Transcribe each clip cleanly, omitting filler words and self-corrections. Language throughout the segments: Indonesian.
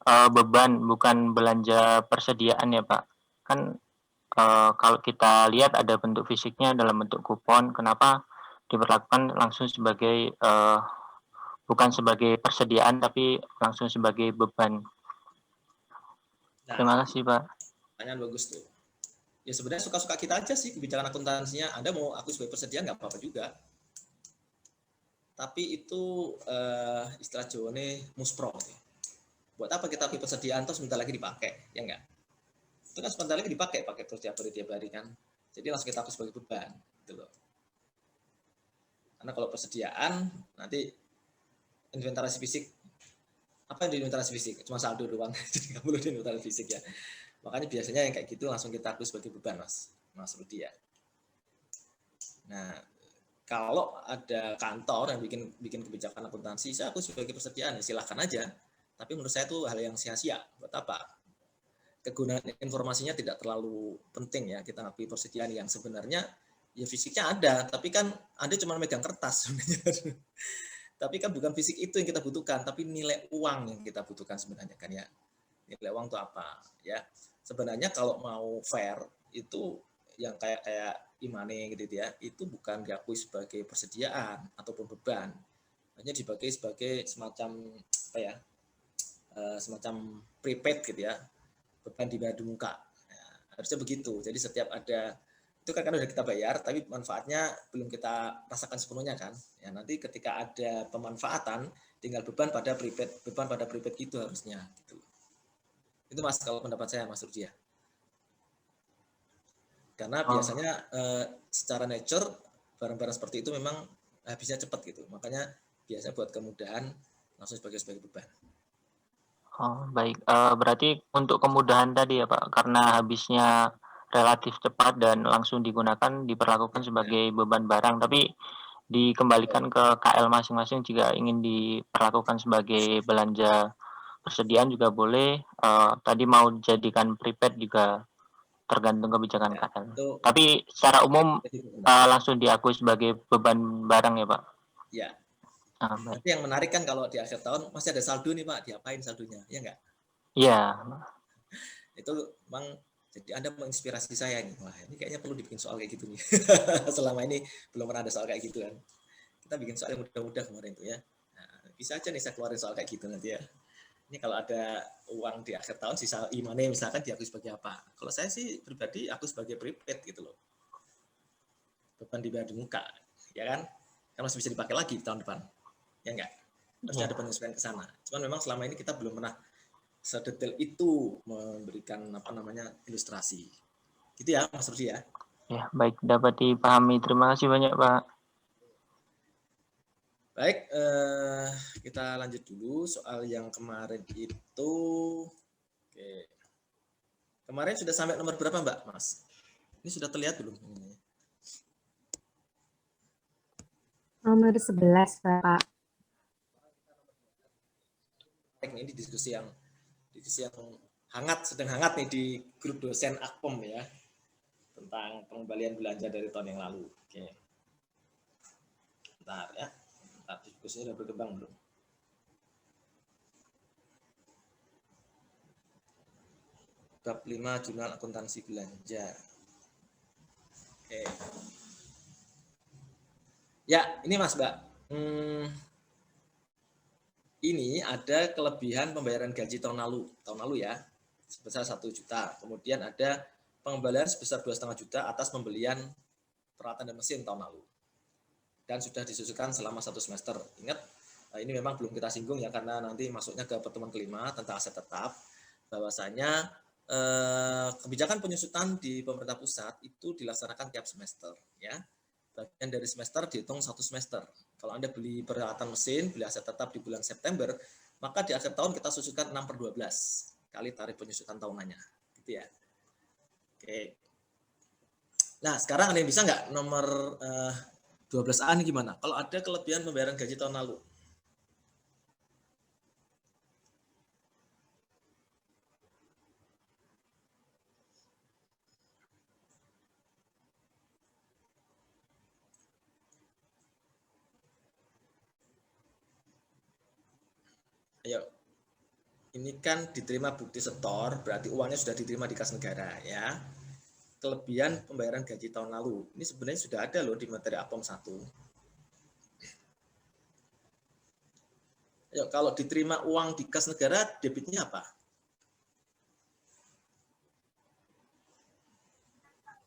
beban, bukan belanja persediaan ya, Pak. Kan, kalau kita lihat ada bentuk fisiknya dalam bentuk kupon, kenapa diperlakukan langsung sebagai, bukan sebagai persediaan, tapi langsung sebagai beban. Nah, Terima kasih, Pak. pertanyaan bagus tuh. Ya sebenarnya suka-suka kita aja sih kebijakan akuntansinya. Anda mau aku sebagai persediaan nggak apa-apa juga. Tapi itu istilah Jawa nih muspro. Buat apa kita beli persediaan terus sebentar lagi dipakai, ya enggak? Itu kan sebentar lagi dipakai, pakai terus tiap hari kan. Jadi langsung kita hapus sebagai beban, gitu loh. Karena kalau persediaan nanti inventarisasi fisik, apa yang di inventarisasi fisik? Cuma saldo doang, jadi nggak perlu di inventarisasi fisik ya. Makanya biasanya yang kayak gitu langsung kita hapus sebagai beban, Mas Rudi ya. Nah, kalau ada kantor yang bikin kebijakan akuntansi, saya hapus sebagai persediaan, silahkan aja. Tapi menurut saya itu hal yang sia-sia. Buat apa? Kegunaan informasinya tidak terlalu penting ya, kita ngakui persediaan yang sebenarnya ya fisiknya ada, tapi kan Anda cuma megang kertas sebenarnya. Tapi kan bukan fisik itu yang kita butuhkan, tapi nilai uang yang kita butuhkan sebenarnya kan ya. Nilai uang itu apa ya? Sebenarnya kalau mau fair itu yang kayak e-money gitu ya, itu bukan diakui sebagai persediaan ataupun beban, hanya dipakai sebagai semacam apa ya? Semacam prepaid gitu ya, beban di muka. Nah, harusnya begitu. Jadi setiap ada itu kan udah kita bayar, tapi manfaatnya belum kita rasakan sepenuhnya kan. Ya nanti ketika ada pemanfaatan, tinggal beban pada prepaid itu harusnya. Gitu. Itu Mas kalau pendapat saya Mas Rudi ya. Karena biasanya secara nature barang-barang seperti itu memang habisnya cepat gitu. Makanya biasanya buat kemudahan langsung sebagai beban. Oh, baik. Berarti untuk kemudahan tadi ya, Pak, karena habisnya relatif cepat dan langsung digunakan diperlakukan Ya. sebagai beban barang, tapi dikembalikan ke KL masing-masing jika ingin diperlakukan sebagai belanja persediaan juga boleh, tadi mau dijadikan prepaid juga tergantung kebijakan Ya, KL. itu Tapi secara umum, pendapat. langsung diakui sebagai beban barang ya, Pak? Ya, Baik. nanti yang menarik kan kalau di akhir tahun masih ada saldo nih Pak, diapain saldonya? Ya enggak? Iya. Itu memang jadi Anda menginspirasi saya nih. Wah, ini kayaknya perlu dibikin soal kayak gitu nih. Selama ini belum pernah ada soal kayak gitu kan. Kita bikin soal yang mudah-mudah kemarin tuh ya. Nah, bisa aja nih saya keluarin soal kayak gitu nanti ya. Ini kalau ada uang di akhir tahun sisa e-money misalkan diakui sebagai apa? Kalau saya sih pribadi aku sebagai prepaid gitu loh. Beban dibayar di muka, ya kan? Kan masih bisa dipakai lagi di tahun depan. Ya enggak? Harusnya ada Iya. penyesuaian ke sana. Cuman memang selama ini kita belum pernah sedetail itu memberikan apa namanya ilustrasi. Gitu ya, Mas Rudi ya. Ya, baik, dapat dipahami. Terima kasih banyak, Pak. Baik, kita lanjut dulu soal yang kemarin itu. Oke. Kemarin sudah sampai nomor berapa, Mbak, Mas? Ini sudah terlihat belum? Nomor 11, Pak. Ini diskusi yang hangat, sedang hangat nih di grup dosen Akpom ya, tentang pengembalian belanja dari tahun yang lalu. Oke. Bentar ya. Bentar, diskusinya sudah berkembang belum? Bab 5 jurnal akuntansi belanja. Oke. Ya, ini Mas, Mbak. Ini ada kelebihan pembayaran gaji tahun lalu ya, sebesar 1 juta. Kemudian ada pengembalian sebesar 2,5 juta atas pembelian peralatan dan mesin tahun lalu. Dan sudah disusulkan selama 1 semester. Ingat, ini memang belum kita singgung ya, karena nanti masuknya ke pertemuan kelima tentang aset tetap, bahwasanya kebijakan penyusutan di pemerintah pusat itu dilaksanakan tiap semester ya. Bagian dari semester dihitung 1 semester. Kalau Anda beli peralatan mesin, beli aset tetap di bulan September, maka di akhir tahun kita susulkan 6/12 kali tarif penyusutan tahunannya. Gitu ya. Oke. Nah, sekarang ada yang bisa nggak nomor 12A ini gimana? Kalau ada kelebihan pembayaran gaji tahun lalu. Ayo. ini kan diterima bukti setor, berarti uangnya sudah diterima di kas negara ya. Kelebihan pembayaran gaji tahun lalu. Ini sebenarnya sudah ada loh di materi APOM 1. Ya, kalau diterima uang di kas negara, debitnya apa?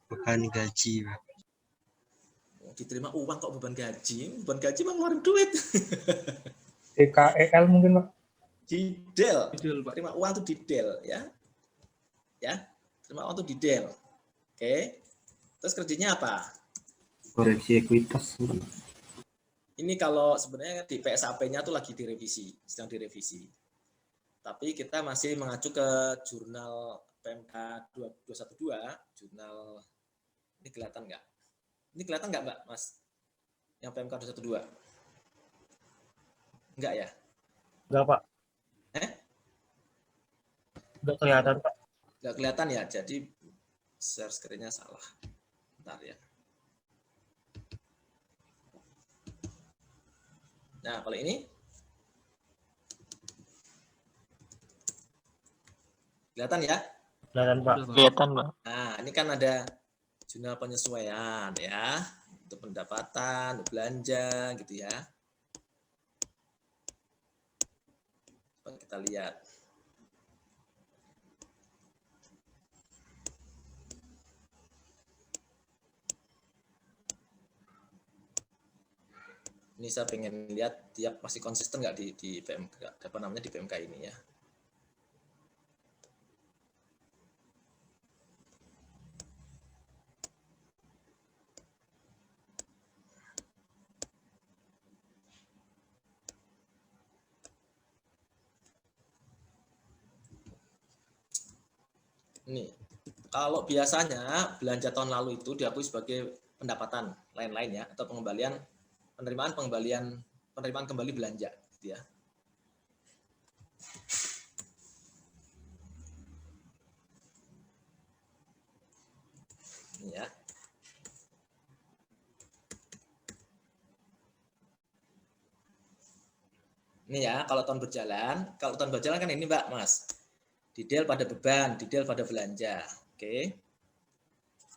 Beban gaji, Pak. Diterima uang kok beban gaji? Beban gaji mah ngeluarin duit. DKEL mungkin, Pak. Di del, terima uang tuh di del ya. Ya, terima uang tuh di del. Oke. Terus kerjanya apa? Koreksi ekuitas. Ini kalau sebenarnya di PSAP-nya tuh lagi direvisi, sedang direvisi. Tapi kita masih mengacu ke jurnal PMK 212, jurnal ini kelihatan nggak? Ini kelihatan nggak, Mbak, Mas? Yang PMK 212? Enggak ya? Enggak, Pak. Enggak kelihatan, Pak. Nggak kelihatan ya, jadi share screen-nya salah. Bentar ya. Nah, kalau ini kelihatan ya? Kelihatan, Pak. Kelihatan, Pak. Nah, ini kan ada jurnal penyesuaian ya, untuk pendapatan, untuk belanja gitu ya. Coba kita lihat. Ini saya pengen lihat dia masih konsisten nggak di PMK, apa namanya di PMK ini ya. Ini, kalau biasanya belanja tahun lalu itu diakui sebagai pendapatan lain-lain ya, atau penerimaan kembali belanja gitu ya. Ini ya. Ini ya, kalau tahun berjalan kan ini Mbak, Mas. Detail pada beban, detail pada belanja. Oke.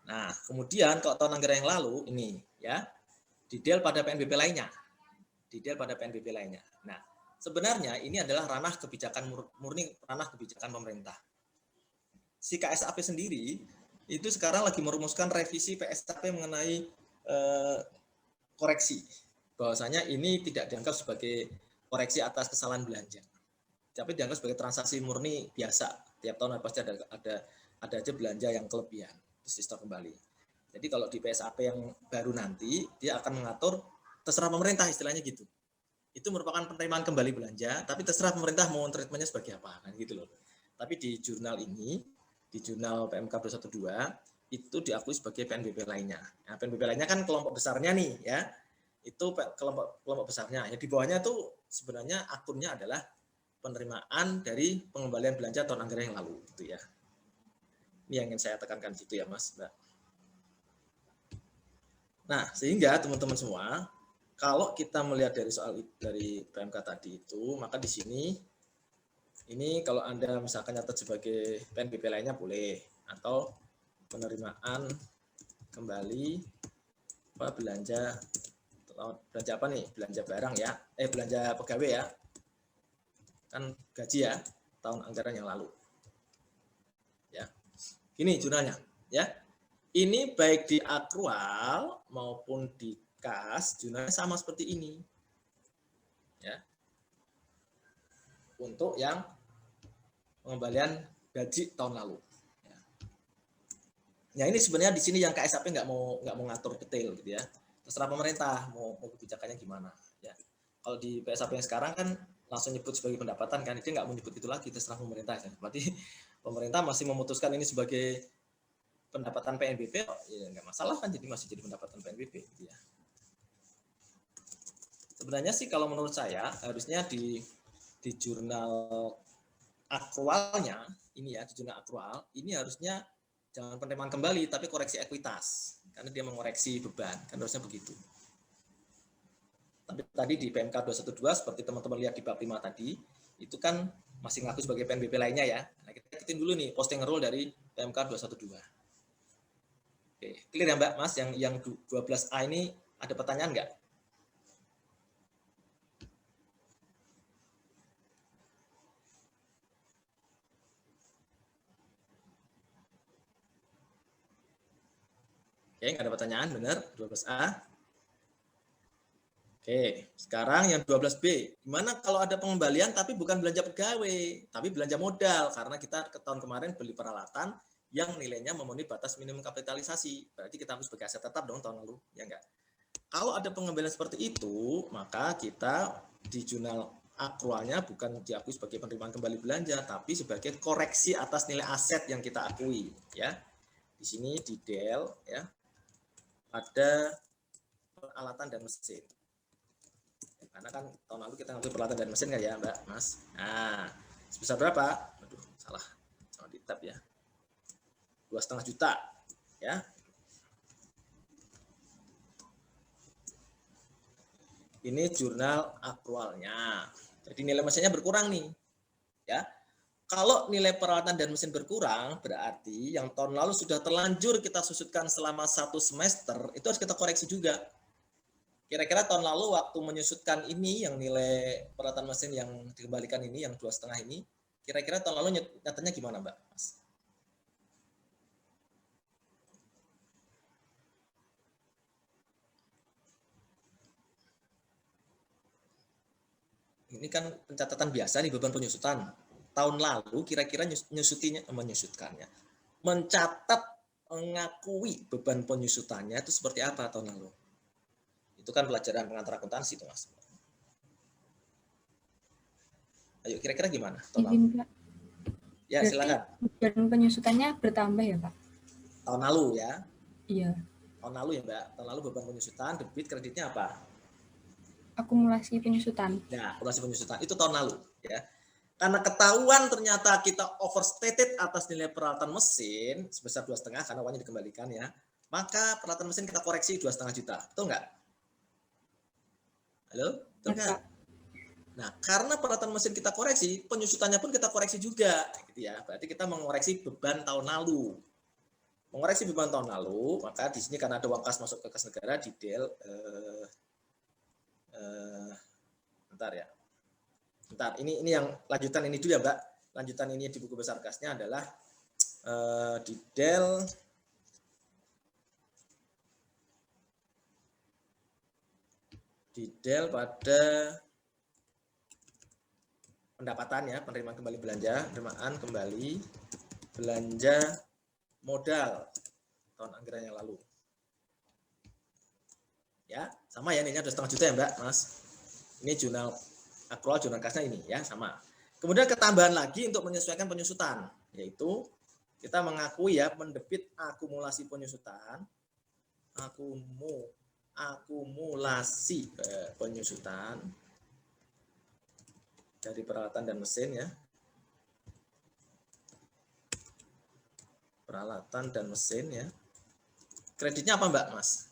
Nah, kemudian kalau tahun anggaran yang lalu ini ya, detail pada PNBP lainnya. Detail pada PNBP lainnya. Nah, sebenarnya ini adalah ranah kebijakan murni ranah kebijakan pemerintah. Si KSAP sendiri itu sekarang lagi merumuskan revisi PSAP mengenai koreksi. Bahwasanya ini tidak dianggap sebagai koreksi atas kesalahan belanja, tapi dianggap sebagai transaksi murni biasa. Tiap tahun pasti ada aja belanja yang kelebihan, terus di-store kembali. Jadi kalau di PSAP yang baru nanti, dia akan mengatur terserah pemerintah istilahnya gitu. Itu merupakan penerimaan kembali belanja, tapi terserah pemerintah mau treatmentnya sebagai apa, kan gitu loh. Tapi di jurnal ini, di jurnal PMK 212, itu diakui sebagai PNBP lainnya. Nah, PNBP lainnya kan kelompok besarnya nih, ya. Itu kelompok besarnya. Ya, di bawahnya tuh sebenarnya akunnya adalah penerimaan dari pengembalian belanja tahun anggaran yang lalu, gitu ya. Ini yang ingin saya tekankan situ ya, Mas, Mbak. Nah, sehingga teman-teman semua, kalau kita melihat dari PMK tadi itu, maka di sini ini kalau Anda misalkan nyatat sebagai PNBP lainnya boleh, atau penerimaan kembali belanja apa nih? Belanja barang ya, belanja pegawai ya. Kan gaji ya, tahun anggaran yang lalu. Ya. Ini jurnalnya, ya. Ini baik di akrual maupun di kas, jurnalnya sama seperti ini. Ya. Untuk yang pengembalian gaji tahun lalu. Ya. Nah, ini sebenarnya di sini yang KSAP nggak mau ngatur detail gitu ya. Terserah pemerintah mau kebijakannya gimana. Ya. Kalau di PSAP yang sekarang kan langsung nyebut sebagai pendapatan kan, dia nggak mau nyebut itu lagi, terserah pemerintah. Ya. Berarti pemerintah masih memutuskan ini sebagai pendapatan PNBP, ya nggak masalah kan, jadi masih jadi pendapatan PNBP gitu ya. Sebenarnya sih kalau menurut saya harusnya di jurnal akrualnya ini ya, di jurnal akrual ini harusnya jangan penerimaan kembali tapi koreksi ekuitas karena dia mengoreksi beban, kan harusnya begitu. Tapi tadi di PMK 212 seperti teman-teman lihat di bab 5 tadi itu kan masih ngaku sebagai PNBP lainnya ya. Nah, kita ikutin dulu nih posting rule dari PMK 212. Oke, clear ya Mbak, Mas? Yang 12A ini ada pertanyaan nggak? Oke, nggak ada pertanyaan, benar? 12A. Oke, sekarang yang 12B. Gimana kalau ada pengembalian tapi bukan belanja pegawai, tapi belanja modal? Karena kita ke tahun kemarin beli peralatan yang nilainya memenuhi batas minimum kapitalisasi. Berarti kita harus sebagai aset tetap dong tahun lalu, ya enggak? Kalau ada pengembalian seperti itu, maka kita di jurnal akrualnya bukan diakui sebagai penerimaan kembali belanja, tapi sebagai koreksi atas nilai aset yang kita akui. Ya, di sini di DEL ya ada peralatan dan mesin. Karena kan tahun lalu kita ngambil peralatan dan mesin kan ya Mbak, Mas. Nah, sebesar berapa? Aduh, salah di tab ya. 2,5 juta ya. Ini jurnal akrualnya. Jadi nilai mesinnya berkurang nih. Ya. Kalau nilai peralatan dan mesin berkurang, berarti yang tahun lalu sudah terlanjur kita susutkan selama 1 semester, itu harus kita koreksi juga. Kira-kira tahun lalu waktu menyusutkan ini, yang nilai peralatan mesin yang dikembalikan ini, yang 2,5 ini, kira-kira tahun lalu nyatanya gimana Mbak? Mas? Ini kan pencatatan biasa nih, beban penyusutan. Tahun lalu kira-kira menyusutkannya. Mencatat, mengakui beban penyusutannya itu seperti apa tahun lalu? Itu kan pelajaran pengantar akuntansi itu Mas. Ayo kira-kira gimana tahun lalu? Ya silakan. Beban penyusutannya bertambah ya Pak? Tahun lalu ya? Iya. Tahun lalu ya Mbak. Tahun lalu beban penyusutan, debit, kreditnya apa? Akumulasi penyusutan. Ya, akumulasi penyusutan itu tahun lalu ya. Karena ketahuan ternyata kita overstated atas nilai peralatan mesin sebesar 2,5 karena uangnya dikembalikan ya. Maka peralatan mesin kita koreksi 2,5 juta. Betul nggak? Halo? Betul nggak? Nah, karena peralatan mesin kita koreksi, penyusutannya pun kita koreksi juga gitu ya. Berarti kita mengoreksi beban tahun lalu. Mengoreksi beban tahun lalu, maka di sini karena ada uang kas masuk ke kas negara di DEL bentar ya. Bentar, ini yang lanjutan ini dulu ya Mbak. Lanjutan ini di buku besar kasnya adalah di DEL pada pendapatan ya, penerimaan kembali belanja, penerimaan kembali belanja modal tahun anggaran yang lalu. Ya, sama ya, ini 2,5 juta ya Mbak, Mas. Ini jurnal akrual, jurnal kasnya ini ya, sama. Kemudian ketambahan lagi untuk menyesuaikan penyusutan, yaitu kita mengakui ya mendebit akumulasi penyusutan, akumulasi penyusutan dari peralatan dan mesin ya. Peralatan dan mesin ya. Kreditnya apa Mbak, Mas?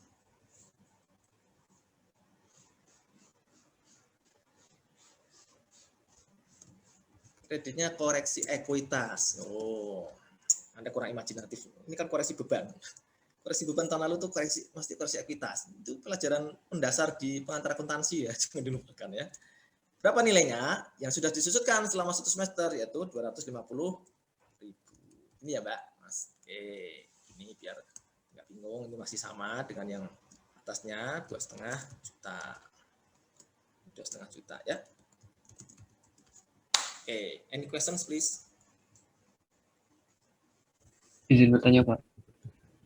Kreditnya koreksi ekuitas. Oh, Anda kurang imajinatif. Ini kan koreksi beban. Koreksi beban tahun lalu tuh mesti koreksi ekuitas. Itu pelajaran mendasar di pengantar akuntansi ya, jangan dilupakan ya. Berapa nilainya? Yang sudah disusutkan selama 1 semester yaitu 250.000. Ini ya Mbak, Mas. Oke, ini biar nggak bingung, ini masih sama dengan yang atasnya 2,5 juta. 2,5 juta ya. Oke, any questions please? Izin bertanya Pak.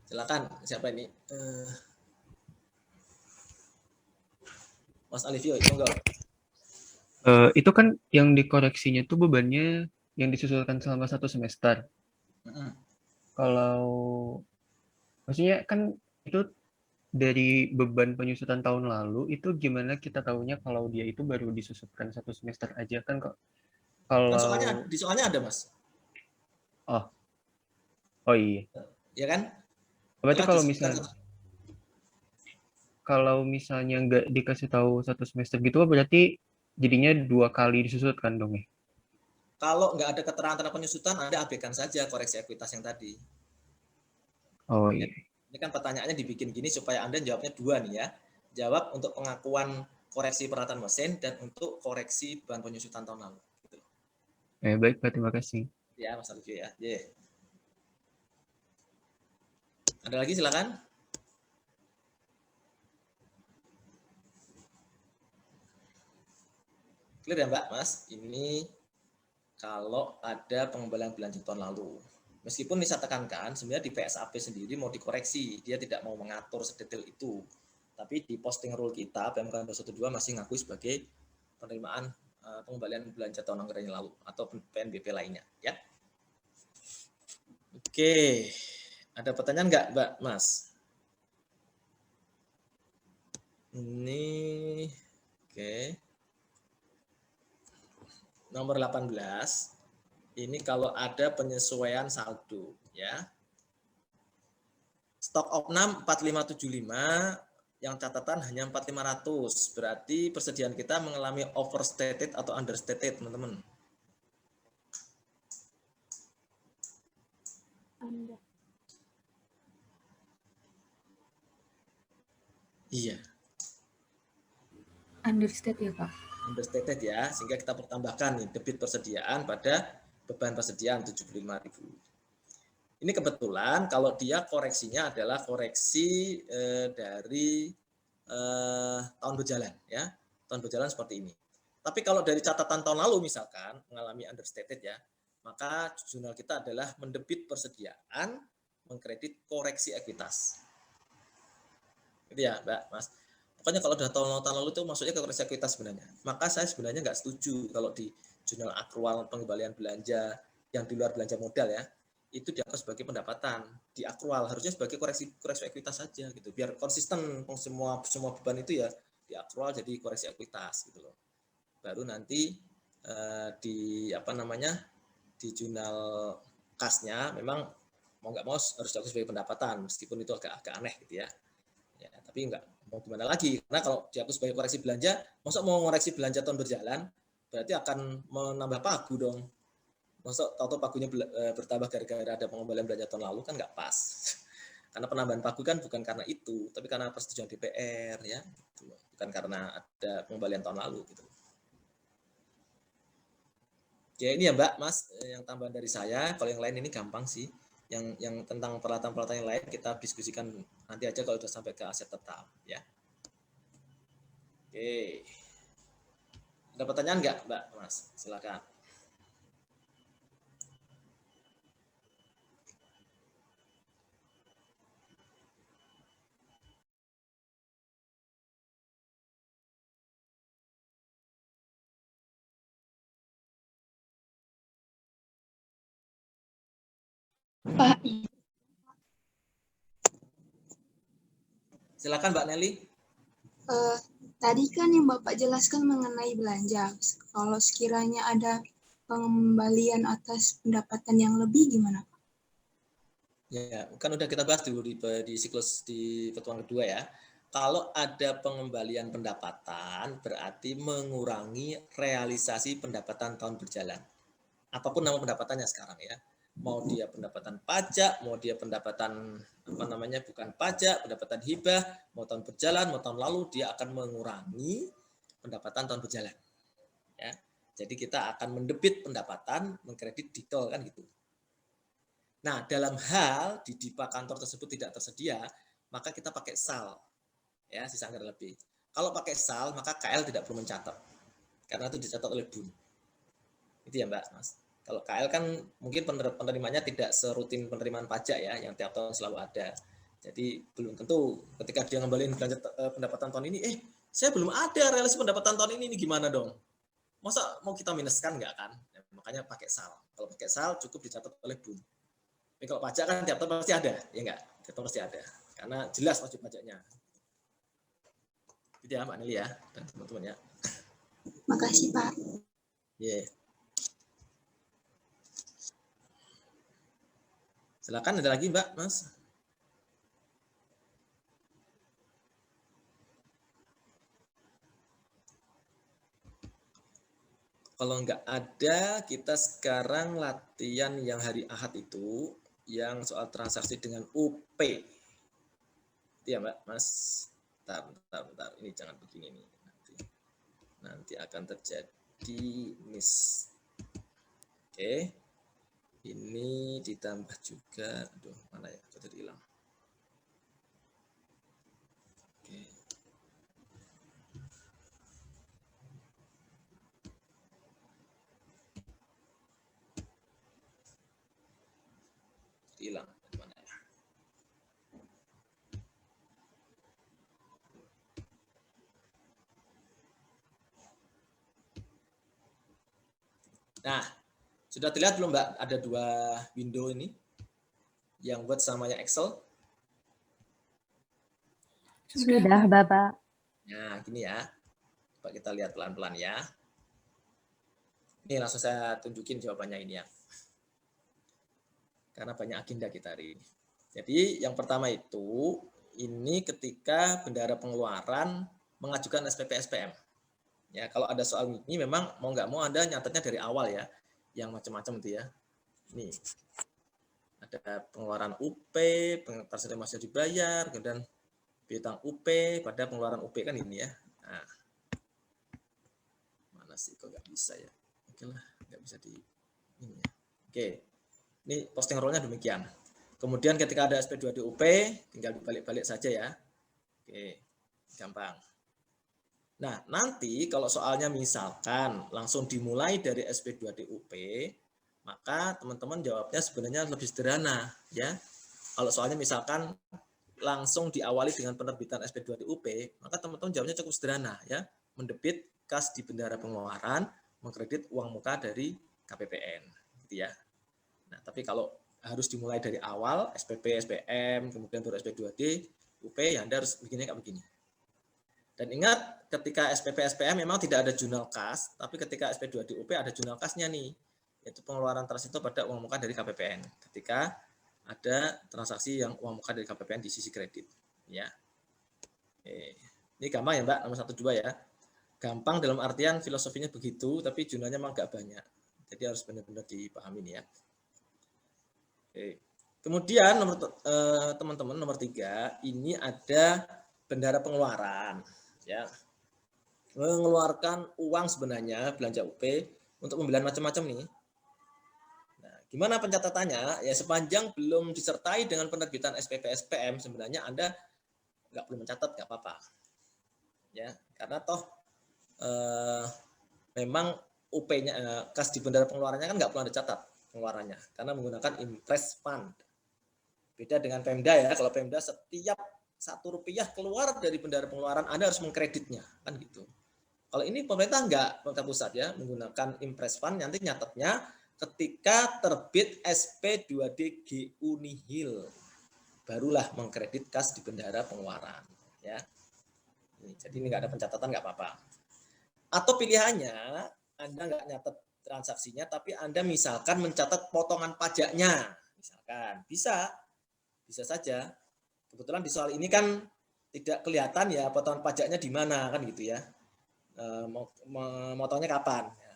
Silakan, siapa ini? Mas Alivio, monggo. Itu kan yang dikoreksinya itu bebannya yang disusulkan selama 1 semester. Kalau maksudnya kan itu dari beban penyusutan tahun lalu, itu gimana kita tahunya kalau dia itu baru disusutkan 1 semester aja kan kok? Kalau Di soalnya ada Mas. Oh iya. Ya kan? Berarti kalau misalnya nggak dikasih tahu 1 semester gitu, berarti jadinya 2 kali disusutkan dong ya? Kalau nggak ada keterangan tentang penyusutan, Anda abaikan saja koreksi ekuitas yang tadi. Oh iya. Ini kan pertanyaannya dibikin gini supaya Anda jawabnya dua nih ya. Jawab untuk pengakuan koreksi peralatan mesin dan untuk koreksi bahan penyusutan tahun lalu. Gitu. Baik Pak, terima kasih. Ya, Mas Alvio ya. Ada lagi silakan. Clear ya Mbak, Mas? Ini kalau ada pengembalian belanja tahun lalu. Meskipun saya tekankan, sebenarnya di PSAP sendiri mau dikoreksi, dia tidak mau mengatur sedetail itu. Tapi di posting rule kita, PMK 212 masih ngakui sebagai penerimaan pengembalian belanja tahun anggaran yang lalu atau PNBP lainnya. Ya. Oke, ada pertanyaan nggak Mbak, Mas? Ini, oke. Nomor 18, ini kalau ada penyesuaian saldo, ya. Stok opnam 4575, yang catatan hanya 4500, berarti persediaan kita mengalami overstated atau understated, teman-teman. Iya. Understate ya Pak. Understated ya, sehingga kita pertambahkan nih debit persediaan pada beban persediaan 75.000. Ini kebetulan kalau dia koreksinya adalah koreksi dari tahun berjalan ya. Tahun berjalan seperti ini. Tapi kalau dari catatan tahun lalu misalkan mengalami understated ya, maka jurnal kita adalah mendebit persediaan, mengkredit koreksi ekuitas. Gitu ya, Mbak, Mas. Pokoknya kalau udah tahun lalu itu maksudnya ke koreksi ekuitas sebenarnya. Maka saya sebenarnya nggak setuju kalau di jurnal akrual pengembalian belanja yang di luar belanja modal ya, itu dianggap sebagai pendapatan. Di akrual harusnya sebagai koreksi ekuitas saja gitu. Biar konsisten semua beban itu ya di akrual jadi koreksi ekuitas gitu loh. Baru nanti di di jurnal kasnya memang mau nggak mau harus dianggap sebagai pendapatan meskipun itu agak aneh gitu ya. Ya, tapi enggak mau gimana lagi, karena kalau dihapus sebagai koreksi belanja, masa mau ngoreksi belanja tahun berjalan, berarti akan menambah pagu dong. Masa tahu-tahu pagunya bertambah gara-gara ada pengembalian belanja tahun lalu, kan nggak pas. Karena penambahan pagu kan bukan karena itu, tapi karena persetujuan DPR ya, gitu. Bukan karena ada pengembalian tahun lalu gitu. Ya ini ya Mbak, Mas, yang tambahan dari saya. Kalau yang lain ini gampang sih. Yang tentang peralatan-peralatan yang lain kita diskusikan nanti aja kalau sudah sampai ke aset tetap ya. Oke. Ada pertanyaan nggak Mbak, Mas? Silakan. Pak, Silakan Mbak Nelly. Tadi kan yang Bapak jelaskan mengenai belanja. Kalau sekiranya ada pengembalian atas pendapatan yang lebih gimana Pak? Ya, kan udah kita bahas dulu di siklus di pertemuan kedua ya. Kalau ada pengembalian pendapatan berarti mengurangi realisasi pendapatan tahun berjalan. Apapun nama pendapatannya sekarang ya. Mau dia pendapatan pajak, mau dia pendapatan bukan pajak, pendapatan hibah, mau tahun berjalan, mau tahun lalu, dia akan mengurangi pendapatan tahun berjalan. Ya. Jadi kita akan mendebit pendapatan, mengkredit detail kan gitu. Nah, dalam hal di DIPA kantor tersebut tidak tersedia, maka kita pakai SAL. Ya, sisa anggaran lebih. Kalau pakai SAL, maka KL tidak perlu mencatat. Karena itu dicatat oleh BUN. Itu ya, Mbak, Mas. Kalau KL kan mungkin penerimanya tidak serutin penerimaan pajak ya, yang tiap tahun selalu ada. Jadi belum tentu ketika dia ngembaliin belanja pendapatan tahun ini, saya belum ada realisasi pendapatan tahun ini gimana dong? Masa mau kita minuskan nggak kan? Ya, makanya pakai SAL. Kalau pakai SAL cukup dicatat oleh BUN. Tapi kalau pajak kan tiap tahun pasti ada, ya enggak? Tiap tahun pasti ada. Karena jelas wajib pajaknya. Itu ya Mbak Nelly ya, dan teman-teman ya. Makasih Pak. Yeah. Silakan ada lagi Mbak, Mas. Kalau nggak ada, kita sekarang latihan yang hari Ahad itu, yang soal transaksi dengan UP. Itu ya Mbak, Mas. Bentar. Ini jangan begini nih. Nanti akan terjadi miss. Oke. Ini ditambah juga. Aduh, mana ya? Kok tadi hilang. Oke. Hilang. Mana ya? Nah, sudah terlihat belum Mbak? Ada 2 window ini. Yang Word sama yang Excel. Sudah, Bapak. Nah, gini ya. Coba kita lihat pelan-pelan ya. Ini langsung saya tunjukin jawabannya ini ya. Karena banyak agenda kita hari ini. Jadi yang pertama itu, ini ketika bendahara pengeluaran mengajukan SPP SPM. Ya, kalau ada soal ini memang mau nggak mau Anda nyatetnya dari awal ya. Yang macam-macam itu ya. Nih. Ada pengeluaran UP, pengeluaran masih dibayar, kemudian piutang UP pada pengeluaran UP kan ini ya. Nah. Mana sih kok nggak bisa ya? Oke lah, nggak bisa di ini ya. Oke. Ini posting rule-nya demikian. Kemudian ketika ada SP2 di UP, tinggal dibalik-balik saja ya. Oke, gampang. Nah, nanti kalau soalnya misalkan langsung dimulai dari SP2 di UP, maka teman-teman jawabnya sebenarnya lebih sederhana ya. Kalau soalnya misalkan langsung diawali dengan penerbitan SP2 di UP, maka teman-teman jawabnya cukup sederhana ya. Mendebit kas di bendahara pengeluaran, mengkredit uang muka dari KPPN gitu ya. Nah, tapi kalau harus dimulai dari awal, SPP, SPM, kemudian baru SP2D, UP, ya Anda harus bikinnya kayak begini. Dan ingat, ketika SPP, SPM memang tidak ada jurnal kas, tapi ketika SP2D UP ada jurnal kasnya nih, yaitu pengeluaran transaksi pada uang muka dari KPPN. Ketika ada transaksi yang uang muka dari KPPN di sisi kredit. Ya. Ini gampang ya Mbak, nomor 1, 2 ya. Gampang dalam artian filosofinya begitu, tapi jumlahnya memang nggak banyak. Jadi harus benar-benar dipahami ya. Oke. Kemudian teman-teman nomor 3 ini ada bendahara pengeluaran ya. Mengeluarkan uang sebenarnya belanja UP untuk pembelian macam-macam nih. Nah, gimana pencatatannya? Ya sepanjang belum disertai dengan penerbitan SPP SPM sebenarnya Anda nggak perlu mencatat, nggak apa-apa. Ya, karena toh memang UP-nya kas di bendahara pengeluarannya kan nggak perlu dicatat pengeluarannya karena menggunakan impress fund. Beda dengan Pemda ya, kalau Pemda setiap Rp1 keluar dari bendahara pengeluaran Anda harus mengkreditnya kan gitu. Kalau ini pemerintah enggak, pemerintah pusat ya, menggunakan impress fund, nanti nyatetnya ketika terbit SP2D GU nihil barulah mengkredit kas di bendahara pengeluaran ya. Jadi ini enggak ada pencatatan, enggak apa-apa. Atau pilihannya Anda enggak nyatet transaksinya tapi Anda misalkan mencatat potongan pajaknya. Misalkan bisa saja. Kebetulan di soal ini kan tidak kelihatan ya potongan pajaknya di mana kan gitu ya. Memotongnya kapan. Ya.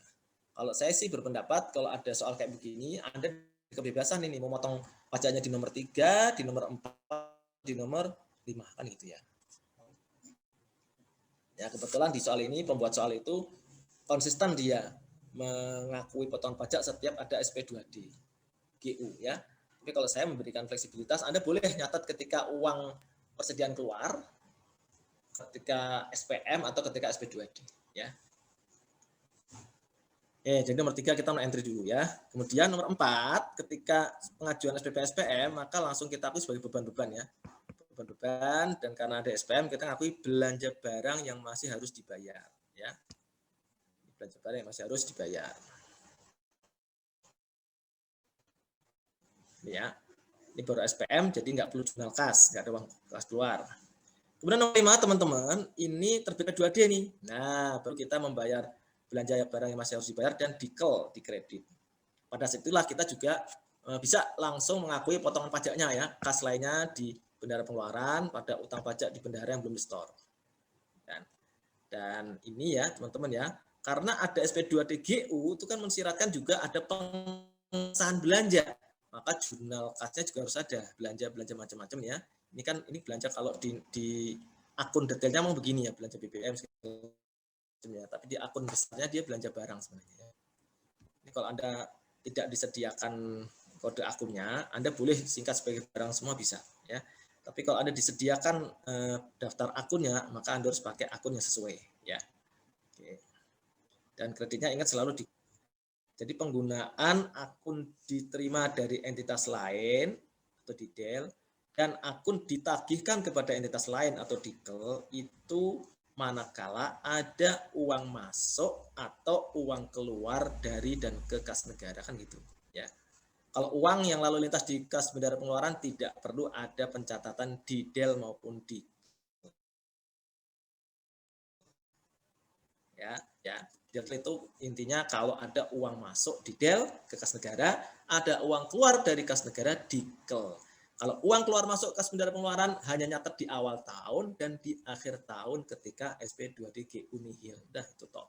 Kalau saya sih berpendapat kalau ada soal kayak begini Anda kebebasan ini mau motong pajaknya di nomor 3, di nomor 4, di nomor 5 kan gitu ya. Ya kebetulan di soal ini pembuat soal itu konsisten dia mengakui potongan pajak setiap ada SP2D GU ya. Tapi kalau saya memberikan fleksibilitas, Anda boleh nyatat ketika uang persediaan keluar, ketika SPM atau ketika SP2D ya. Jadi nomor 3 kita mau entry dulu ya. Kemudian nomor 4 ketika pengajuan SPP SPM maka langsung kita akui sebagai beban-beban ya. Beban-beban dan karena ada SPM kita ngakui belanja barang yang masih harus dibayar ya. Belanja barang yang masih harus dibayar. Ya, ini baru SPM jadi nggak perlu jurnal kas, nggak ada uang kas keluar. Kemudian nomor 5 teman-teman, ini terbit P2D nih. Nah, baru kita membayar belanja barang yang masih harus dibayar dan di kredit. Pada saat itulah kita juga bisa langsung mengakui potongan pajaknya ya, kas lainnya di bendahara pengeluaran pada utang pajak di bendahara yang belum di-store. Dan ini ya teman-teman ya, Karena ada SP2DGU itu kan mensyaratkan juga ada pengesahan belanja. Maka jurnal kasnya juga harus ada, belanja macam-macam ya. Ini belanja kalau di akun detailnya mau begini ya, belanja BBM ya, tapi di akun besarnya dia belanja barang sebenarnya. Ini kalau Anda tidak disediakan kode akunnya, Anda boleh singkat sebagai barang semua bisa ya. Tapi kalau Anda disediakan daftar akunnya, maka Anda harus pakai akun yang sesuai ya. Oke. Dan kreditnya ingat selalu jadi penggunaan akun diterima dari entitas lain atau didel dan akun ditagihkan kepada entitas lain atau didel itu manakala ada uang masuk atau uang keluar dari dan ke kas negara kan gitu ya. Kalau uang yang lalu lintas di kas bendara pengeluaran tidak perlu ada pencatatan didel maupun di ya. Didel itu intinya kalau ada uang masuk didel ke kas negara, ada uang keluar dari kas negara dikel. Kalau uang keluar masuk kas bendara pengeluaran hanya nyatet di awal tahun dan di akhir tahun ketika SP2DGU nihil. Udah itu top.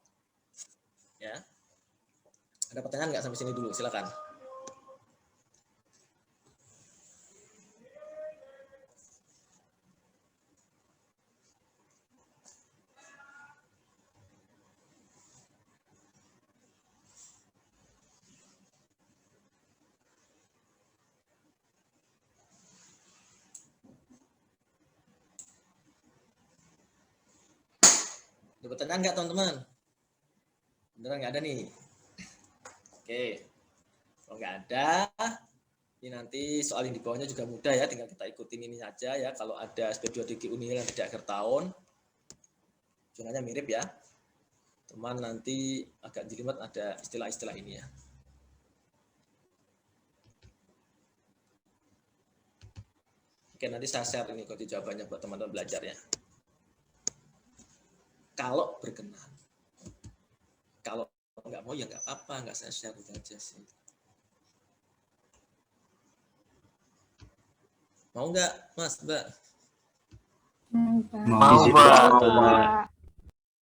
Ya. Ada pertanyaan nggak sampai sini dulu? Silakan. Ada pertanyaan nggak teman-teman? Beneran nggak ada nih? Oke. Kalau nggak ada, ini nanti soal yang di bawahnya juga mudah ya. Tinggal kita ikutin ini aja ya. Kalau ada SP2DGU nihil yang tidak akhir tahun, jurnalnya mirip ya. Teman nanti agak jelimet ada istilah-istilah ini ya. Oke, nanti saya share ini kode jawabannya buat teman-teman belajarnya. Kalau berkenan. Kalau nggak mau ya nggak apa-apa, nggak saya share itu aja sih. Mau nggak, Mas, Mbak? Mau, Pak.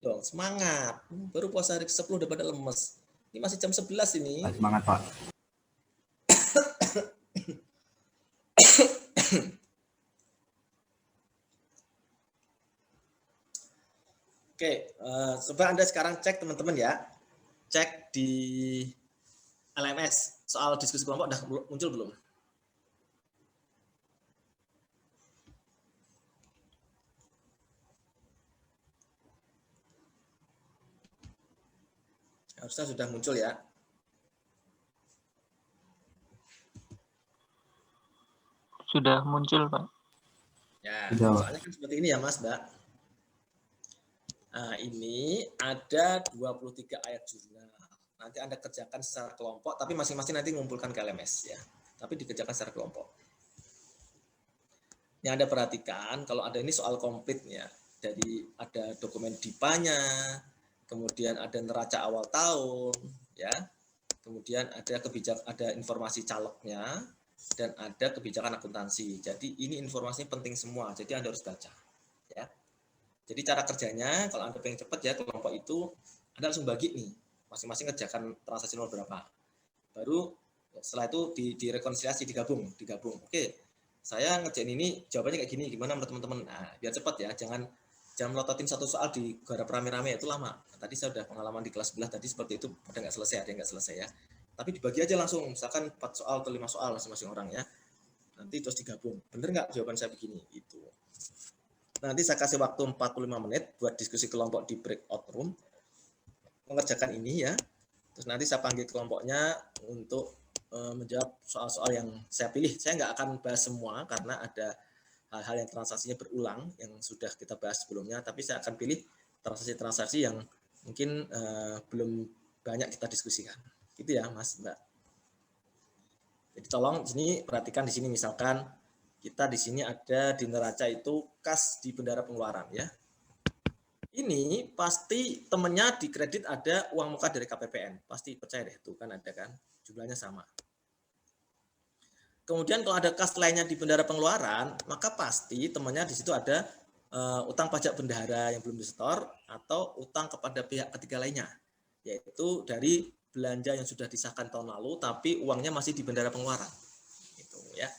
Dong, semangat. Baru puasa hari ke-10 udah pada lemes. Ini masih jam 11 ini. Semangat, Pak. Oke, coba Anda sekarang cek teman-teman ya. Cek di LMS soal diskusi kelompok udah muncul belum? Harusnya sudah muncul ya. Sudah muncul, Pak. Ya, Sudah, Pak. soalnya kan seperti ini ya, Mas, Mbak. Nah, ini ada 23 ayat jurnal. Nanti Anda kerjakan secara kelompok, tapi masing-masing nanti mengumpulkan ke LMS ya. Tapi dikerjakan secara kelompok. Yang Anda perhatikan, kalau ada ini soal komplitnya. Jadi ada dokumen DIPA-nya, kemudian ada neraca awal tahun, ya. Kemudian ada informasi calegnya, dan ada kebijakan akuntansi. Jadi ini informasinya penting semua, jadi Anda harus baca. Ya. Jadi cara kerjanya, kalau Anda pengen cepat ya kelompok itu, Anda langsung bagi nih, masing-masing kerjakan transaksi nomor berapa. Baru setelah itu direkonsiliasi, digabung. Oke, saya ngerjain ini, jawabannya kayak gini, gimana menurut teman-teman? Nah, biar cepat ya, jangan melototin satu soal di garap rame-rame, itu lama. Nah, tadi saya udah pengalaman di kelas sebelah tadi seperti itu, ada nggak selesai, ada yang nggak selesai ya. Tapi dibagi aja langsung, misalkan 4 soal atau 5 soal masing-masing orang ya. Nanti terus digabung. Bener nggak jawaban saya begini? Itu. Nanti saya kasih waktu 45 menit buat diskusi kelompok di breakout room. Mengerjakan ini ya. Terus nanti saya panggil kelompoknya untuk menjawab soal-soal yang saya pilih. Saya nggak akan bahas semua karena ada hal-hal yang transaksinya berulang yang sudah kita bahas sebelumnya. Tapi saya akan pilih transaksi-transaksi yang mungkin belum banyak kita diskusikan. Gitu ya, Mas, Mbak. Jadi tolong di sini perhatikan di sini misalkan kita di sini ada di neraca itu kas di bendara pengeluaran ya. Ini pasti temennya di kredit ada uang muka dari KPPN. Pasti percaya deh, tuh kan ada kan. Jumlahnya sama. Kemudian kalau ada kas lainnya di bendara pengeluaran, maka pasti temennya di situ ada utang pajak bendahara yang belum disetor atau utang kepada pihak ketiga lainnya. yaitu dari belanja yang sudah disahkan tahun lalu tapi uangnya masih di bendara pengeluaran. Gitu ya.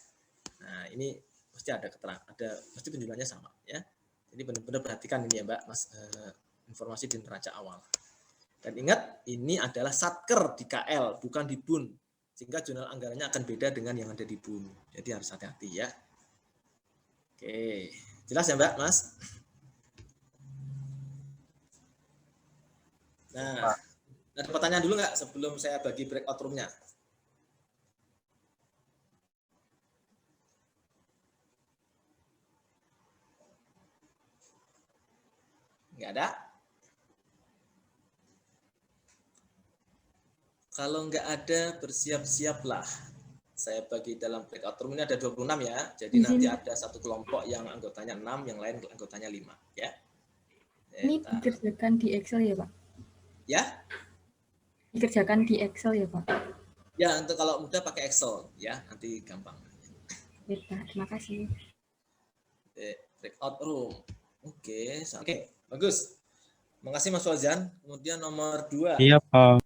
Nah, ini pasti ada keterangan, pasti penjelasannya sama ya. Jadi benar-benar perhatikan ini ya Mbak, Mas, informasi di neraca awal. Dan ingat, ini adalah satker di KL, bukan di BUN. Sehingga jurnal anggarannya akan beda dengan yang ada di BUN. Jadi harus hati-hati ya. Oke, jelas ya Mbak, Mas? Nah, ada pertanyaan dulu nggak sebelum saya bagi breakout room-nya? Nggak ada? Kalau nggak ada, bersiap-siaplah. Saya bagi dalam breakout room ini ada 26 ya. Jadi nanti ada satu kelompok yang anggotanya 6, yang lain anggotanya 5. Ya. Ini dikerjakan di Excel ya Pak? Ya? Dikerjakan di Excel ya Pak? Ya, untuk kalau mudah pakai Excel. Ya, nanti gampang. Ya, terima kasih. Breakout room. Oke, bagus. Makasih Mas Fauzan. Kemudian nomor 2. Iya, Pak.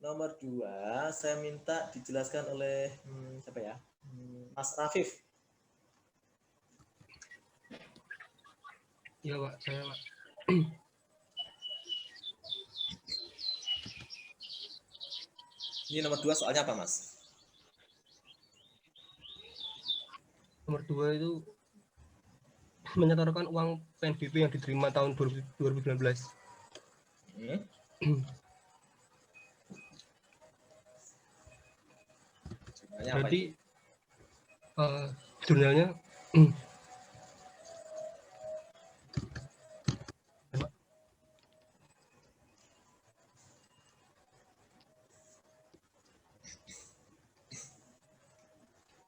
Nomor 2, saya minta dijelaskan oleh siapa ya? Mas Rafif. Iya Pak, saya Pak. Ini nomor 2 soalnya apa Mas? Nomor 2 itu menyetorkan uang PNBP yang diterima tahun 2019. Jadi jurnalnya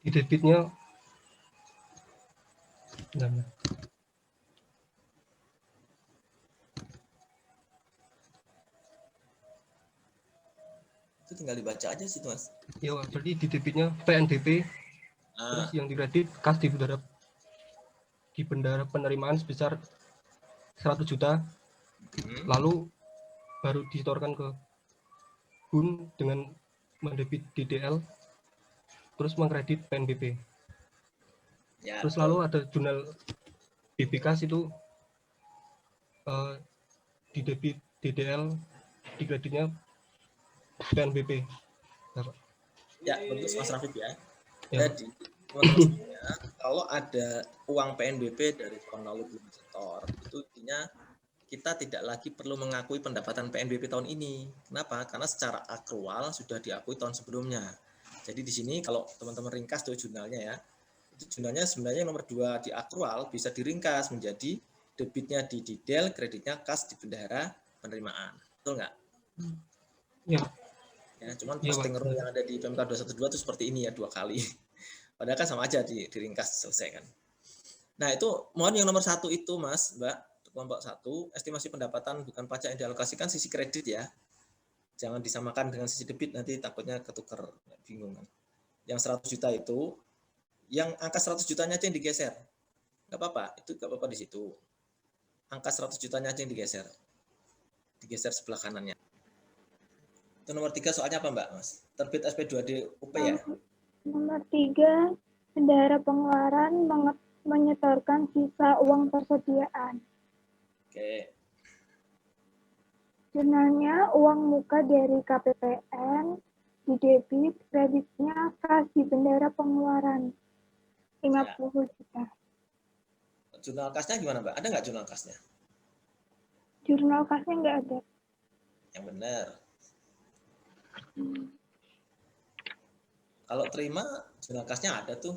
di debitnya itu tinggal dibaca aja sih Mas. Iya, jadi di debitnya PNBP, terus yang di kredit kas di bendara penerimaan sebesar 100 juta, lalu baru disetorkan ke BUN dengan mendebit DDL, terus mengkredit PNBP. Ya, terus lalu ada jurnal BPKAS itu di debit DDL, di kreditnya PNBP. Ya, bagus Mas Rafif ya. Ya. Jadi, kalau ada uang PNBP dari tahun lalu belum disetor, itu artinya kita tidak lagi perlu mengakui pendapatan PNBP tahun ini. Kenapa? Karena secara akrual sudah diakui tahun sebelumnya. Jadi di sini kalau teman-teman ringkas tuh jurnalnya ya, itu jurnalnya sebenarnya nomor 2 di akrual bisa diringkas menjadi debitnya di DDL, kreditnya kas di bendahara penerimaan. Betul nggak? Ya. Ya, cuman posting row yang ada di PMK 212 itu seperti ini ya 2 kali. Padahal kan sama aja diringkas selesai kan. Nah itu mohon yang nomor 1 itu Mas, Mbak, kelompok 1, estimasi pendapatan bukan pajak yang dialokasikan sisi kredit ya. Jangan disamakan dengan sisi debit, nanti takutnya ketukar, bingung kan. Yang 100 juta itu, yang angka 100 jutanya aja yang digeser. Nggak apa-apa, itu nggak apa-apa di situ. Angka 100 jutanya aja yang digeser. Digeser sebelah kanannya. Itu nomor 3 soalnya apa Mbak, Mas? Terbit SP2D UP ya? Nomor 3, bendahara pengeluaran menyetorkan sisa uang persediaan. Oke. Jurnalnya uang muka dari KPPN, di debit, kreditnya kas di bendahara pengeluaran. 50 juta. Jurnal kasnya gimana Mbak? Ada nggak jurnal kasnya? Jurnal kasnya nggak ada. Yang benar. Kalau terima, jurnal kasnya ada tuh.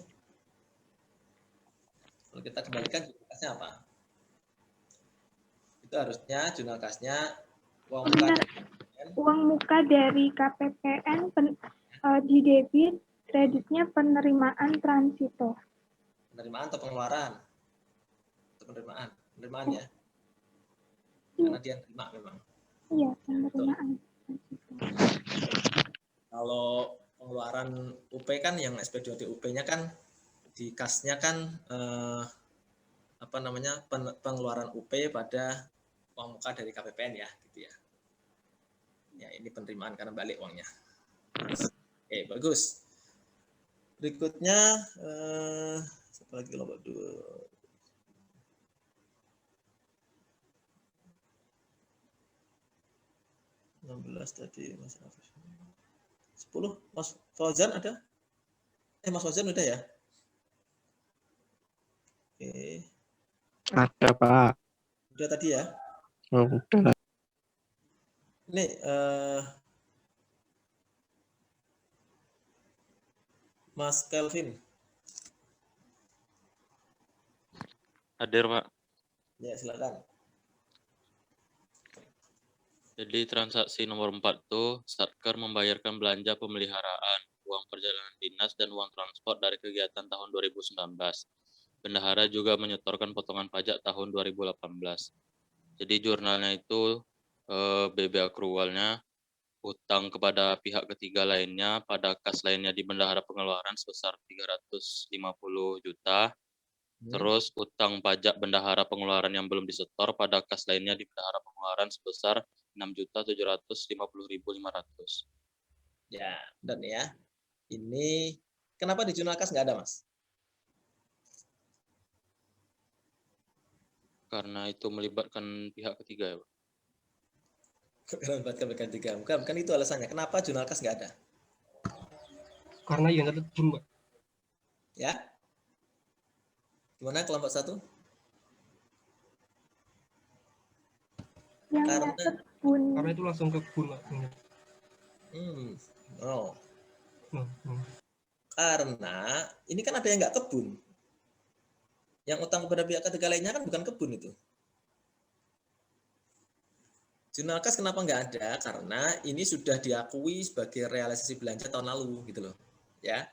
Kalau kita kembalikan jurnal kasnya apa? Itu harusnya jurnal kasnya uang muka dari KPPN di debit, kreditnya penerimaan transito. Penerimaan atau pengeluaran? Atau penerimaan? Penerimaan ya? Karena dia terima memang. Iya, penerimaan. Kalau pengeluaran UP kan yang SP2D UP-nya kan di kasnya kan pengeluaran UP pada uang muka dari KPPN ya gitu ya. Ya, ini penerimaan karena balik uangnya. Oke, bagus. Berikutnya, satu lagi kelompok 2. Tadi Mas Hafiz. 10 Mas Fauzan ada? Mas Fauzan udah ya? Oke. Ada, Pak. Udah tadi ya? Oh, udah. Ini Mas Kelvin. Hadir, Pak. Ya, silakan. Jadi transaksi nomor 4 itu Satker membayarkan belanja pemeliharaan, uang perjalanan dinas, dan uang transport dari kegiatan tahun 2019. Bendahara juga menyetorkan potongan pajak tahun 2018. Jadi jurnalnya itu BB akrualnya, utang kepada pihak ketiga lainnya pada kas lainnya di bendahara pengeluaran sebesar 350 juta. Terus utang pajak bendahara pengeluaran yang belum disetor pada kas lainnya di bendahara pengeluaran sebesar 6.750.500. Ya, dan ya. Ini kenapa di jurnal kas nggak ada, Mas? Karena itu melibatkan pihak ketiga, ya, Pak. Karena melibatkan pihak ketiga. Bukan itu alasannya. Kenapa jurnal kas nggak ada? Karena yang ada kebun, Pak. Ya. Gimana kelompok 1? Yang Karena kebun. Karena itu langsung ke kebun, Pak. Oh. Karena ini kan ada yang nggak kebun. Yang utang kepada pihak ketiga lainnya kan bukan kebun itu. Jurnal kas kenapa nggak ada? Karena ini sudah diakui sebagai realisasi belanja tahun lalu, gitu loh. Ya,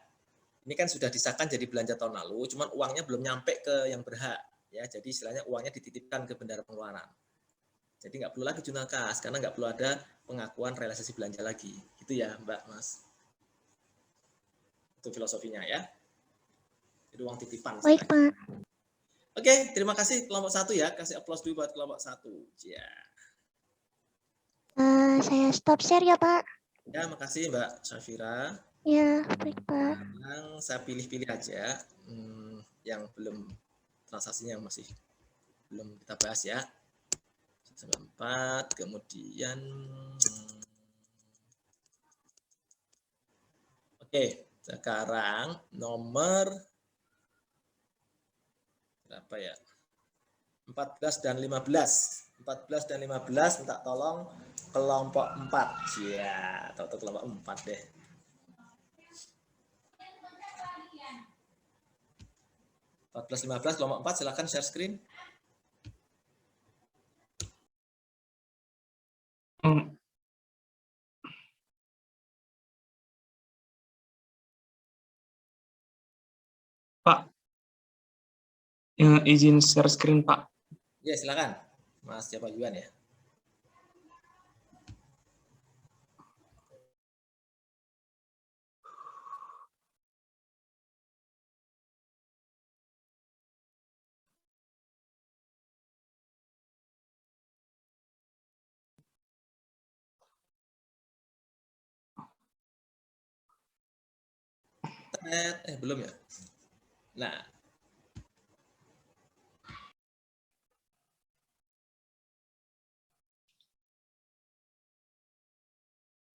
ini kan sudah disahkan jadi belanja tahun lalu, cuman uangnya belum nyampe ke yang berhak. Ya, jadi istilahnya uangnya dititipkan ke bendahara pengeluaran. Jadi nggak perlu lagi jurnal kas, karena nggak perlu ada pengakuan realisasi belanja lagi. Gitu ya, Mbak, Mas. Itu filosofinya ya. Jadi uang titipan. Baik, Pak. Oke, terima kasih kelompok 1 ya. Kasih aplaus dulu buat kelompok 1. Ya. Saya stop share ya, Pak. Ya, makasih Mbak Syafira. Ya, baik, Pak. Sekarang saya pilih-pilih aja yang belum transaksinya yang masih belum kita bahas ya. 4, kemudian oke, sekarang nomor berapa ya? 14 dan 15. 14 dan 15 minta tolong kelompok 4. Ya, atau kelompok 4 deh. Pak 14-15 kelompok 4 silakan share screen. Pak, izin share screen, Pak. Ya, silakan. Mas siapa Yuan ya? Belum ya? Nah,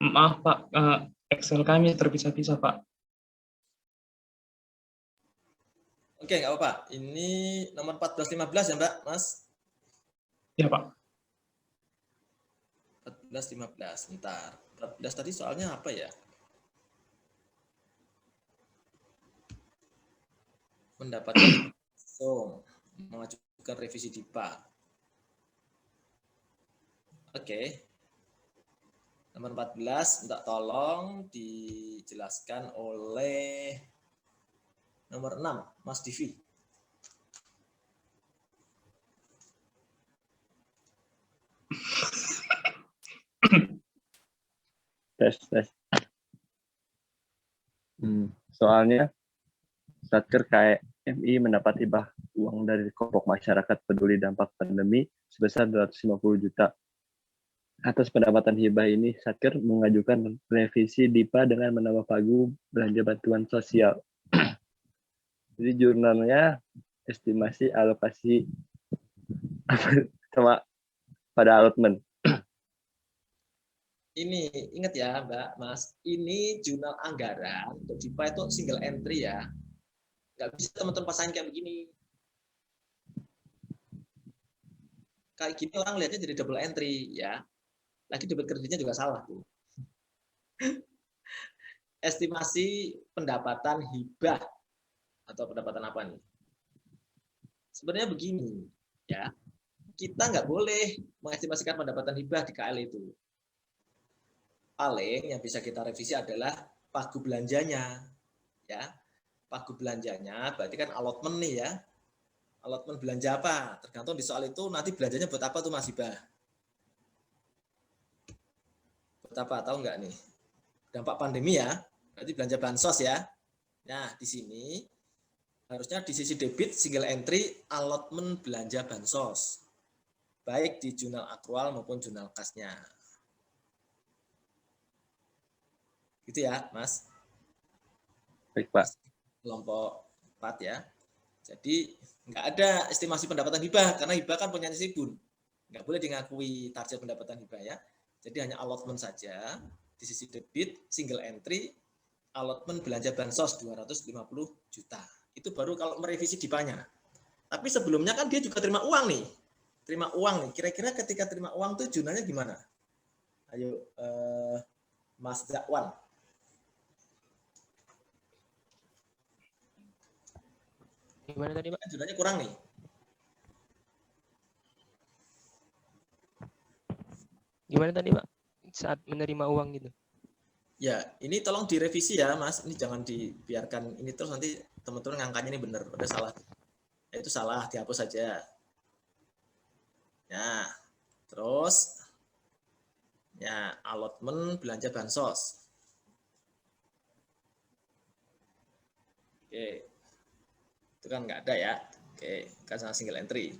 Maaf, Pak. Excel kami terpisah-pisah, Pak. oke, nggak apa-apa. Ini nomor 14-15 ya, Mbak, Mas? Ya, Pak. 14-15, bentar. 14 tadi soalnya apa ya? Mendapatkan mengajukan revisi DIPA. Oke. Nomor 14, minta tolong dijelaskan oleh nomor 6, Mas Divi. Tes. Soalnya Satker KMI mendapat hibah uang dari kelompok masyarakat peduli dampak pandemi sebesar 250 juta. atas pendapatan hibah ini, Satker mengajukan revisi DIPA dengan menambah pagu belanja bantuan sosial. Jadi jurnalnya estimasi alokasi sama pada allotment. Ini ingat ya Mbak, Mas, ini jurnal anggaran untuk DIPA itu single entry ya. Nggak bisa teman-teman pasangin kayak begini. Kayak gini orang lihatnya jadi double entry ya. Lagi debit kreditnya juga salah tuh. Estimasi pendapatan hibah atau pendapatan apa nih? Sebenarnya begini ya. Kita nggak boleh mengestimasikan pendapatan hibah di KL itu. Paling yang bisa kita revisi adalah pagu belanjanya. Ya. Pagu belanjanya berarti kan allotment nih ya. Allotment belanja apa? Tergantung di soal itu nanti belanjanya buat apa tuh Mas Hibah? Buat apa? Tahu nggak nih? Dampak pandemi ya. Berarti belanja bansos ya. Nah, di sini harusnya di sisi debit single entry allotment belanja bansos. Baik di jurnal akrual maupun jurnal kasnya. Gitu ya, Mas. Baik, Pak. Kelompok 4 ya. Jadi nggak ada estimasi pendapatan hibah karena hibah kan punya Sibun. Nggak boleh dingakui target pendapatan hibah ya. Jadi hanya allotment saja di sisi debit single entry allotment belanja bansos 250 juta. Itu baru kalau merevisi DIPA-nya. Tapi sebelumnya kan dia juga terima uang nih. Terima uang nih. Kira-kira ketika terima uang tuh jurnalnya gimana? Ayo Mas Zakwan. Gimana tadi, Pak? Jurnalnya kurang nih. Gimana tadi, Pak? Saat menerima uang gitu. Ya, ini tolong direvisi ya, Mas. Ini jangan dibiarkan ini terus nanti teman-teman ngangkanya ini benar, udah salah. Ya, itu salah, dihapus saja. Ya, terus ya allotment belanja bansos. Oke. Itu kan nggak ada ya. Oke, kan single entry.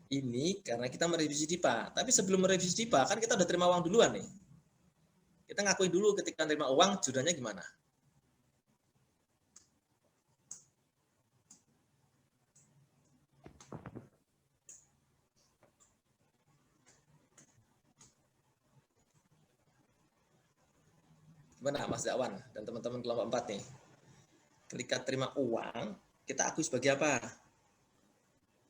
Ini karena kita merevisi DIPA. Tapi sebelum merevisi DIPA, kan kita udah terima uang duluan nih. Kita ngakui dulu ketika terima uang, jurnalnya gimana. Gimana Mas Zakwan dan teman-teman kelompok 4 nih? Ketika terima uang, kita akui sebagai apa?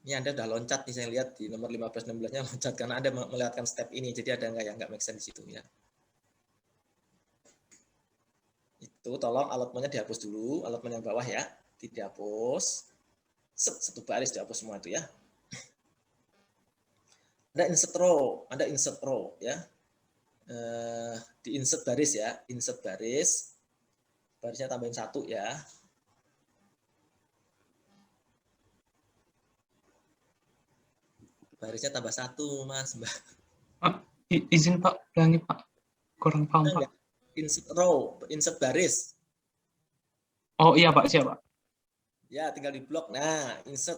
Ini Anda udah loncat nih, saya lihat di nomor 15-16-nya loncat karena Anda melihatkan step ini, jadi ada yang nggak make sense di situ ya. Itu tolong allotment-nya dihapus dulu, allotment yang bawah ya, dihapus. Satu baris dihapus semua itu ya. Ada insert row ya. Di insert baris ya, insert baris. Barisnya tambahin 1 ya. Barisnya tambah 1, Mas, Mbak. Izin Pak, ulangi Pak. Kurang paham Pak. Insert row, insert baris. Oh iya Pak, siap Pak. Ya, tinggal di blok. Nah, insert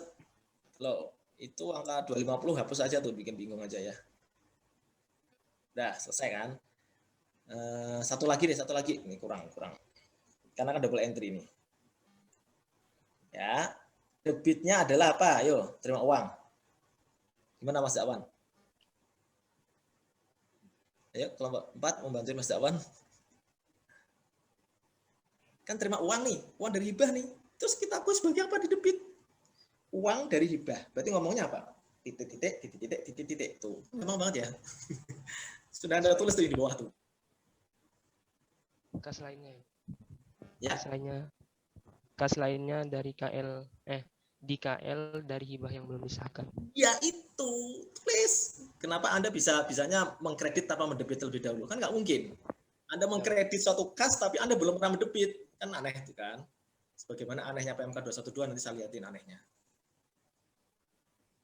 loh. Itu angka 250 hapus aja tuh, bikin bingung aja ya. Udah, selesai kan? Satu lagi. Ini kurang. Karena kan double entry ini. Ya. Debitnya adalah apa? Ayo, terima uang. Gimana Mas Zakwan? Ayo, kelompok 4 membantu Mas Zakwan. Kan terima uang nih, uang dari hibah nih. Terus kita akui sebagai apa di debit? Uang dari hibah. Berarti ngomongnya apa? Titik. Tuh, memang banget ya. Sudah Anda tulis tuh di bawah tuh. Kas lainnya. Ya. Kas lainnya dari KL di KL dari hibah yang belum disahkan. Ya itu, tulis. Kenapa Anda bisanya mengkredit tanpa mendebit terlebih dahulu? Kan nggak mungkin. Anda mengkredit suatu kas tapi Anda belum pernah mendebit. Kan aneh itu kan. Sebagaimana anehnya PMK 212 nanti saya lihatin anehnya.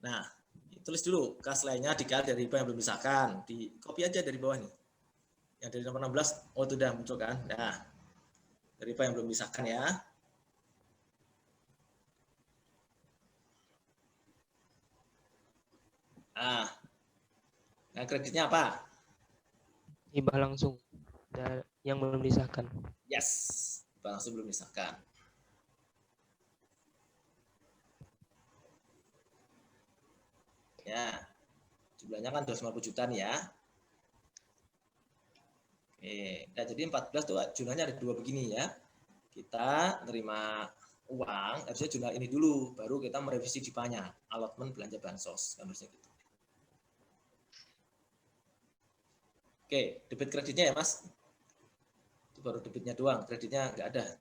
Nah, tulis dulu kas lainnya di KL dari hibah yang belum disahkan. Di copy aja dari bawah nih. Yang dari nomor 16, oh itu udah muncul kan. Nah, dari hibah yang belum disahkan ya. Nah, kreditnya apa? hibah langsung yang belum disahkan. Yes, hibah langsung belum disahkan. Ya, jumlahnya kan 250 juta nih ya. Oke, nah jadi 14 tuh jumlahnya ada 2 begini ya. Kita terima uang, harusnya jumlah ini dulu, baru kita merevisi DIPA-nya, allotment belanja bansos, kan harusnya gitu. Oke, debit kreditnya ya Mas. Itu baru debitnya doang, kreditnya nggak ada.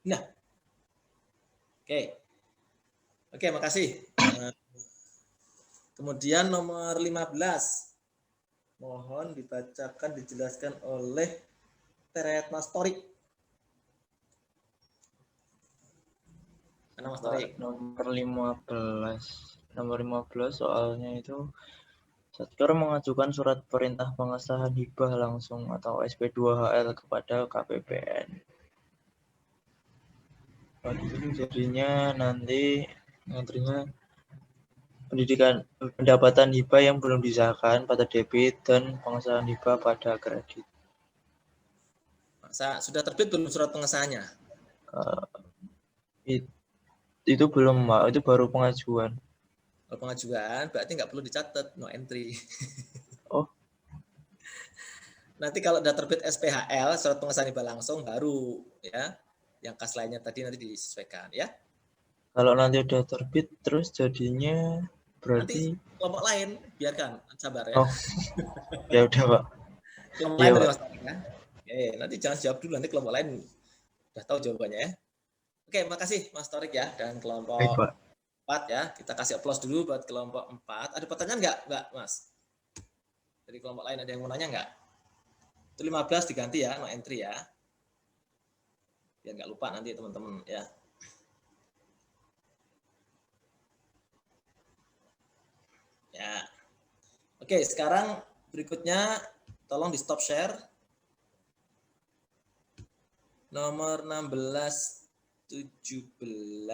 Nah, oke, makasih. Kemudian nomor 15. Mohon dibacakan, dijelaskan oleh Teret Mas Torik. Mana Mas Torik? Nomor 15 soalnya itu Satker mengajukan surat perintah pengesahan hibah langsung atau SP2HL kepada KPPN. Jadinya nanti ngantrinya pendapatan hibah yang belum disahkan pada debit dan pengesahan hibah pada kredit. Sudah terbit belum surat pengesahannya? Itu belum, Pak. Itu baru pengajuan. Pengajuan berarti nggak perlu dicatat, no entry. Oh. Nanti kalau udah terbit SPHL, surat pengesahan hibah langsung, baru ya. Yang kas lainnya tadi nanti disesuaikan ya. Kalau nanti udah terbit terus jadinya berarti nanti kelompok lain biarkan, sabar ya. Oh. Ya udah, Pak. Kelompok ya, lain Pak. Mas ya. Oke, nanti jangan jawab dulu, nanti kelompok lain udah tahu jawabannya ya. Oke, makasih Mas Torik ya, dan kelompok Baik, Pak. 4 ya. Kita kasih applause dulu buat kelompok 4. Ada pertanyaan nggak Mas? Dari kelompok lain ada yang mau nanya nggak? Itu 15 diganti ya, no entry ya. Biar nggak lupa nanti teman-teman ya. Ya. Oke, sekarang berikutnya tolong di stop share. Nomor 16 17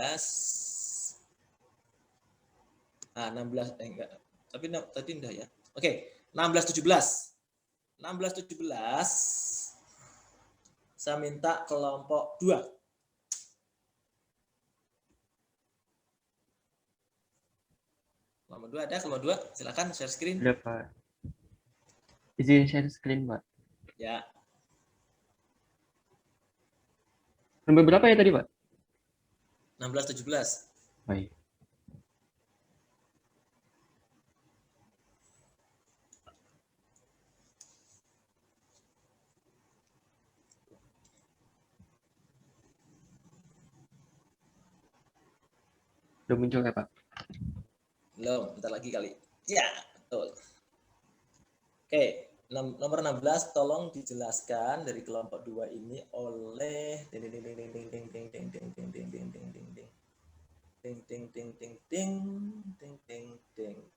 16 enggak. Tapi tadi enggak ya. Oke, 16 17. 16 17 saya minta kelompok 2. Kelompok 2 ada, kelompok 2 silakan share screen. Ada, Pak. Izin share screen, Pak. Ya. Nomor berapa ya tadi, Pak? 16 17. Baik. Udah muncul ya, Pak? Belum, bentar lagi kali. Ya, betul. Oke, nomor 16 tolong dijelaskan dari kelompok 2 ini oleh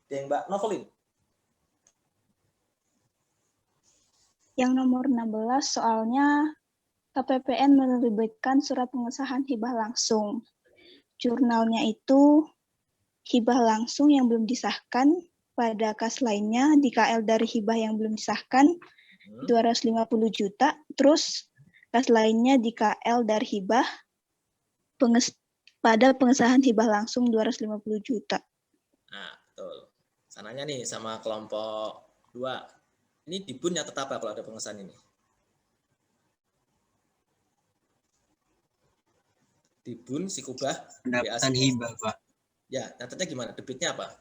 Mbak Novelin. Yang nomor 16 soalnya KPPN menerbitkan surat pengesahan hibah langsung. Jurnalnya itu hibah langsung yang belum disahkan, pada kas lainnya di KL dari hibah yang belum disahkan 250 juta, terus kas lainnya di KL dari hibah pada pengesahan hibah langsung 250 juta. Nah, betul. Sananya nih sama kelompok 2. Ini dibun nyatet apa kalau ada pengesahan ini? Dibun Sikubah pendapatan hibah, Pak. Ya, nyatetnya gimana? Debitnya apa?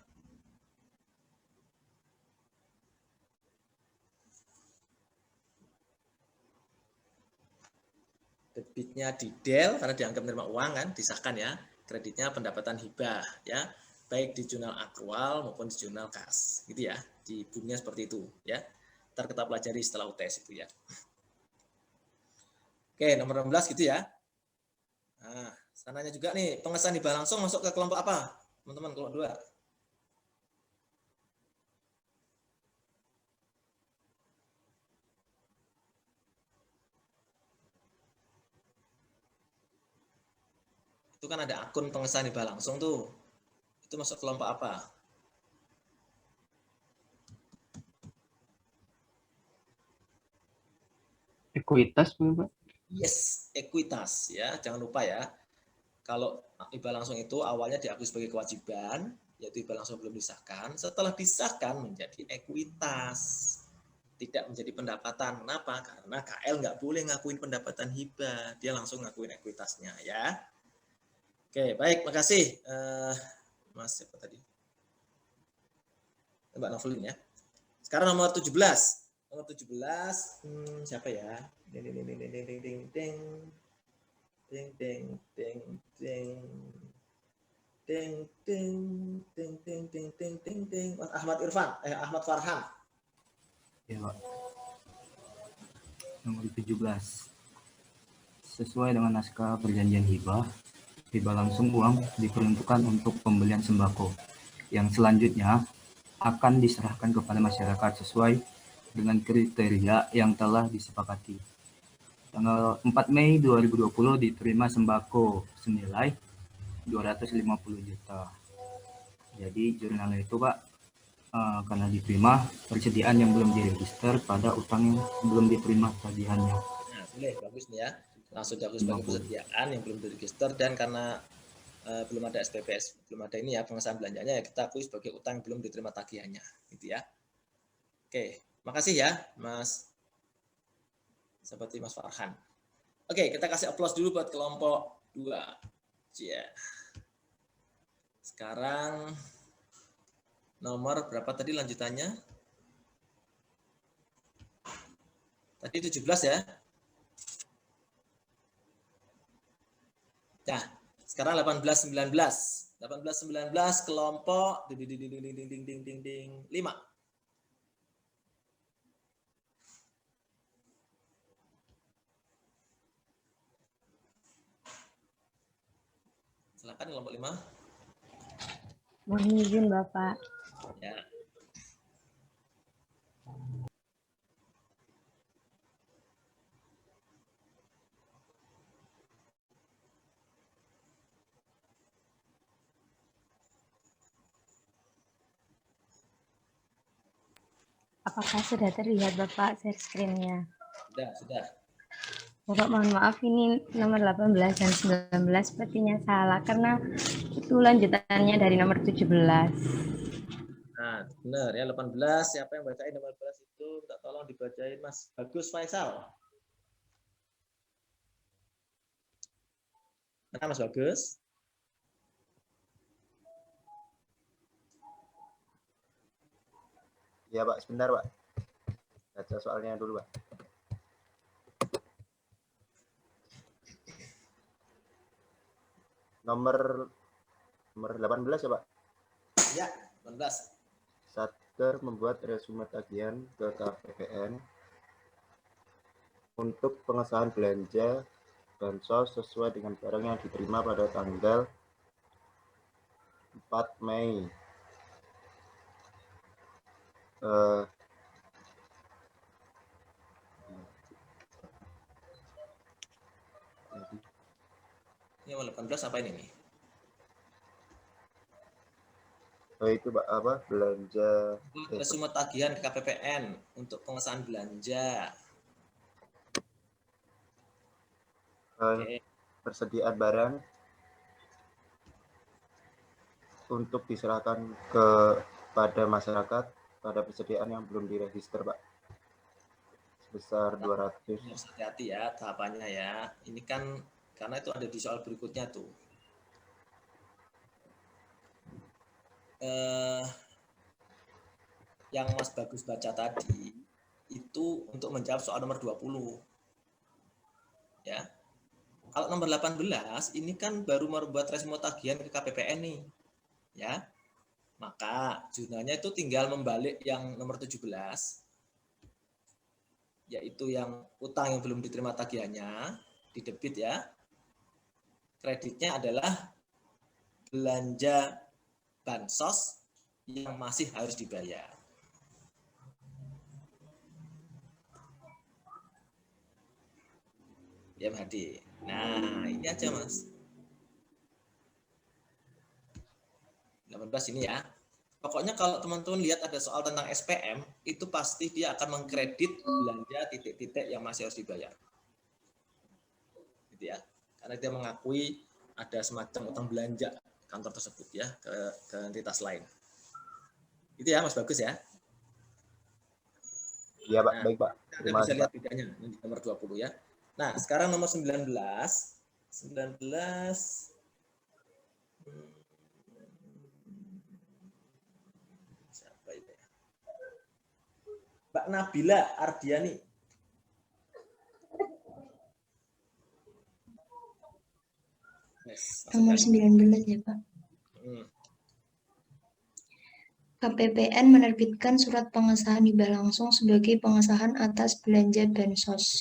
Debitnya di DEL karena dianggap menerima uang kan, disahkan ya. Kreditnya pendapatan hibah ya, baik di jurnal akrual maupun di jurnal kas, gitu ya. Di bunnya seperti itu ya. Ntar kita pelajari setelah UTS itu ya. Oke, nomor 16 gitu ya. Nah, sananya juga nih, pengesahan hibah langsung masuk ke kelompok apa? Teman-teman, kelompok 2. Itu kan ada akun pengesahan hibah langsung tuh. Itu masuk kelompok apa? ekuitas Pak? Yes, ekuitas ya, jangan lupa ya. Kalau hibah langsung itu awalnya diakui sebagai kewajiban, yaitu hibah langsung belum disahkan. Setelah disahkan menjadi ekuitas, tidak menjadi pendapatan. Kenapa? Karena KL nggak boleh ngakuin pendapatan hibah, dia langsung ngakuin ekuitasnya ya. Oke, baik, makasih, Mas siapa tadi? Mbak Novelin ya. Sekarang nomor 17. Nomor 17, siapa ya? Ding ding ding ding ding ding ding ding. Ding ding ding ding. Ding ding ding ding ding ding ding ding. Mas Ahmad Irfan, Ahmad Farhan. Ya, Pak. Nomor 17. Sesuai dengan naskah perjanjian hibah, hibah langsung uang diperuntukkan untuk pembelian sembako yang selanjutnya akan diserahkan kepada masyarakat sesuai dengan kriteria yang telah disepakati. Tanggal 4 Mei 2020 diterima sembako senilai 250 juta. Jadi jurnalnya itu Pak, karena diterima persediaan yang belum diregister pada utang yang belum diterima tagihannya. Nah, boleh, bagus nih ya. Langsung diakui sebagai persediaan yang belum diregister, dan karena belum ada SPPS, belum ada ini ya pengesahan belanjanya, ya kita akui sebagai utang yang belum diterima tagihannya, gitu ya. Oke, makasih ya Mas, seperti Mas Farhan. Oke, kita kasih aplaus dulu buat kelompok 2. Yeah. Sekarang nomor berapa tadi lanjutannya? Tadi 17 ya. Nah, sekarang 18-19. 18-19 kelompok 5. Silakan kelompok 5. Mohon izin Bapak. Ya. Apakah sudah terlihat Bapak share screen-nya? Sudah. Bapak mohon maaf, ini nomor 18 dan 19 sepertinya salah karena itu lanjutannya dari nomor 17. Nah, benar ya, 18. Siapa yang bacain nomor 18 itu? Minta tolong dibacain Mas Bagus Faisal. Mana Mas Bagus? Ya Pak, sebentar Pak. Baca soalnya dulu Pak. Nomor 18 ya Pak? Ya, 18. Satker membuat resume tagihan ke KPPN untuk pengesahan belanja bansos sesuai dengan barang yang diterima pada tanggal 4 Mei. Ini 18 apa ini nih? Itu Pak, apa belanja resume tagihan ke KPPN untuk pengesahan belanja. Persediaan barang untuk diserahkan kepada masyarakat pada persediaan yang belum diregister Pak, sebesar 200. Hati-hati ya tahapannya ya. Ini kan karena itu ada di soal berikutnya tuh. Yang Mas Bagus baca tadi itu untuk menjawab soal nomor 20. Ya. Kalau nomor 18 ini kan baru membuat resume tagihan ke KPPN nih. Ya. Maka jurnalnya itu tinggal membalik yang nomor 17, yaitu yang utang yang belum diterima tagihannya, di debit ya. Kreditnya adalah belanja bansos yang masih harus dibayar. Ya, Hadi. Nah, ini aja, Mas. 18 ini ya. Pokoknya kalau teman-teman lihat ada soal tentang SPM, itu pasti dia akan mengkredit belanja titik-titik yang masih harus dibayar. Gitu ya. Karena dia mengakui ada semacam utang belanja kantor tersebut ya ke entitas lain. Itu ya Mas Bagus ya. Iya Pak, Nah, baik Pak. Anda Terima bisa kasih lihat Pak. bedanya di nomor 20 ya. Nah, sekarang nomor 19. 19 siapa itu ya? Mbak Nabila Ardiani. Yes, Nomor 19 ya Pak. KPPN menerbitkan surat pengesahan hibah langsung sebagai pengesahan atas belanja bansos.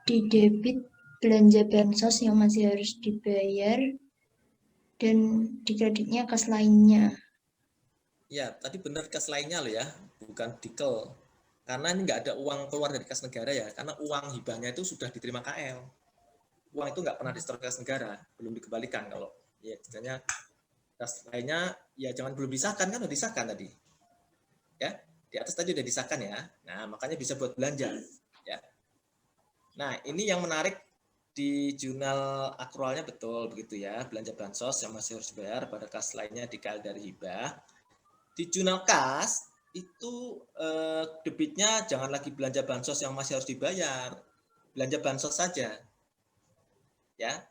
Di debit belanja bansos yang masih harus dibayar dan di kreditnya kas lainnya. Ya, tadi benar kas lainnya loh ya, bukan dikel. Karena ini nggak ada uang keluar dari kas negara ya, karena uang hibahnya itu sudah diterima KL. Uang itu nggak pernah disetor ke kas negara, belum dikembalikan kalau ya misalnya kas lainnya ya jangan belum disahkan kan udah disahkan tadi. Ya, di atas tadi udah disahkan ya. Nah, makanya bisa buat belanja ya. Nah, ini yang menarik di jurnal akrualnya betul begitu ya, belanja bansos yang masih harus dibayar pada kas lainnya di KL dari hibah. Di jurnal kas itu debitnya jangan lagi belanja bansos yang masih harus dibayar, belanja bansos saja. Ya,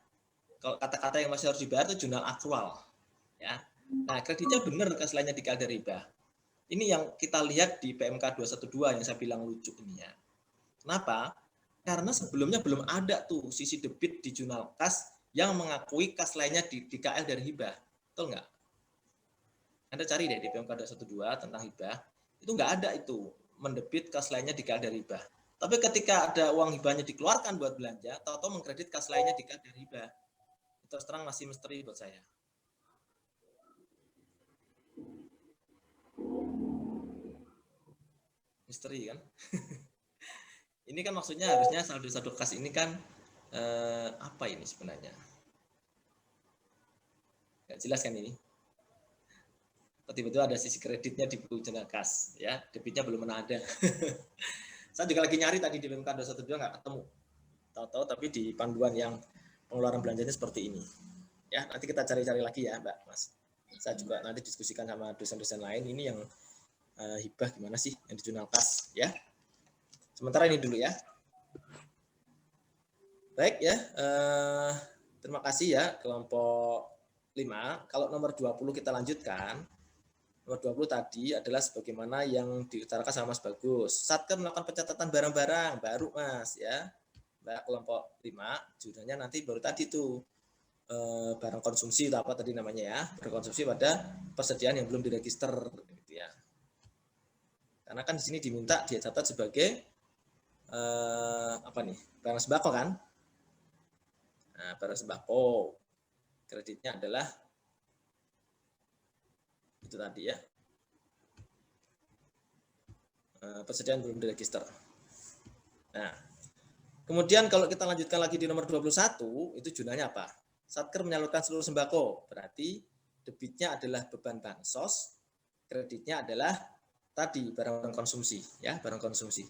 kalau kata-kata yang masih harus dibayar itu jurnal akrual. Ya, nah kreditnya benar kas lainnya di KL dari hibah. Ini yang kita lihat di PMK 212 yang saya bilang lucu ini ya. Kenapa? Karena sebelumnya belum ada tuh sisi debit di jurnal kas yang mengakui kas lainnya di KL dari hibah. Betul nggak? Anda cari deh di PMK 212 tentang hibah. Itu nggak ada itu mendebit kas lainnya di KL dari hibah. Tapi ketika ada uang hibahnya dikeluarkan buat belanja, atau mengkredit kas lainnya di KL dari hibah. Itu terus terang masih misteri buat saya. Misteri kan? Ini kan maksudnya harusnya saldo kas ini kan apa ini sebenarnya? Nggak jelas kan ini? Tiba-tiba ada sisi kreditnya di buku jurnal kas, ya debitnya belum pernah ada. Saya juga lagi nyari tadi di PMK 212 nggak ketemu. Tahu-tahu tapi di panduan yang pengeluaran belanjanya seperti ini. Ya nanti kita cari-cari lagi ya Mbak Mas. Saya juga nanti diskusikan sama dosen-dosen lain ini yang hibah gimana sih yang di jurnal kas ya. Sementara ini dulu ya. Baik ya, terima kasih ya kelompok 5. Kalau nomor 20 kita lanjutkan. Nomor 20 tadi adalah sebagaimana yang diutarakan sama Mas Bagus. Satker melakukan pencatatan barang-barang baru Mas ya. Mbak kelompok 5, judulnya nanti baru tadi tuh barang konsumsi atau apa tadi namanya ya. Barang konsumsi pada persediaan yang belum diregister gitu ya. Karena kan di sini diminta dia catat sebagai apa nih? Barang sembako kan? Nah, barang sembako. Kreditnya adalah itu tadi ya. Persediaan belum diregister. Nah, kemudian kalau kita lanjutkan lagi di nomor 21, itu jurnalnya apa? Satker menyalurkan seluruh sembako. Berarti debitnya adalah beban bansos, kreditnya adalah tadi barang konsumsi, ya, barang konsumsi.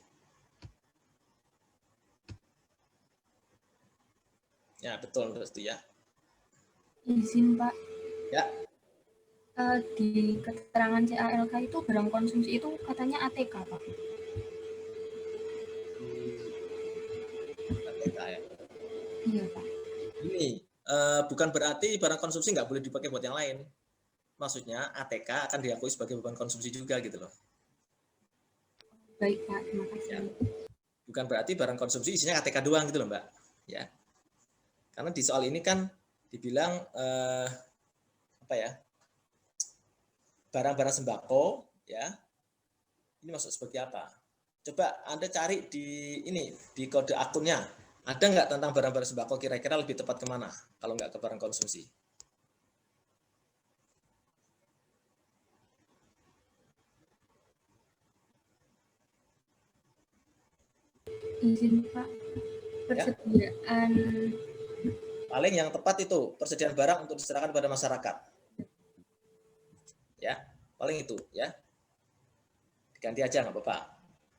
Ya, betul itu ya. Izin Pak. Ya. Di keterangan CALK itu barang konsumsi itu katanya ATK Pak. ATK ya. Iya Pak. Ini bukan berarti barang konsumsi nggak boleh dipakai buat yang lain. Maksudnya ATK akan diakui sebagai beban konsumsi juga gitu loh. Baik Pak, terima kasih. Ya. Bukan berarti barang konsumsi isinya ATK doang gitu loh Mbak. Ya. Karena di soal ini kan dibilang apa ya? Barang-barang sembako ya. Ini masuk sebagai apa? Coba Anda cari di ini di kode akunnya. Ada nggak tentang barang-barang sembako kira-kira lebih tepat kemana kalau nggak ke barang konsumsi? Izin Pak, persediaan paling yang tepat itu persediaan barang untuk diserahkan kepada masyarakat. ya. Paling itu ya. Diganti aja nggak apa-apa.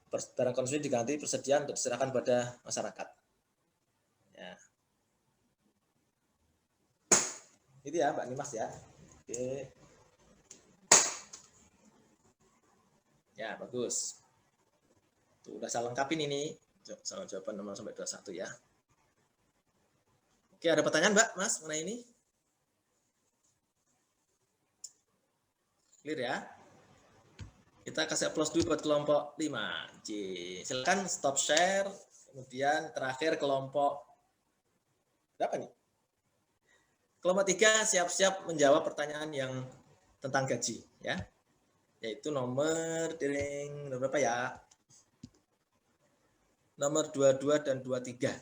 Barang konsumsi diganti persediaan untuk diserahkan pada masyarakat. Ya. Itu ya Mbak Nimas ya. Oke. Ya, bagus. Tuh, udah saya lengkapin ini. Sama jawaban 0 sampai 21 ya. Oke, ada pertanyaan Mbak, Mas, mengenai ini? Clear ya? Kita kasih applause dulu buat kelompok 5. Silakan stop share. Kemudian terakhir kelompok berapa nih? Kelompok 3 siap-siap menjawab pertanyaan yang tentang gaji ya. Yaitu nomor berapa ya? Nomor 22 dan 23.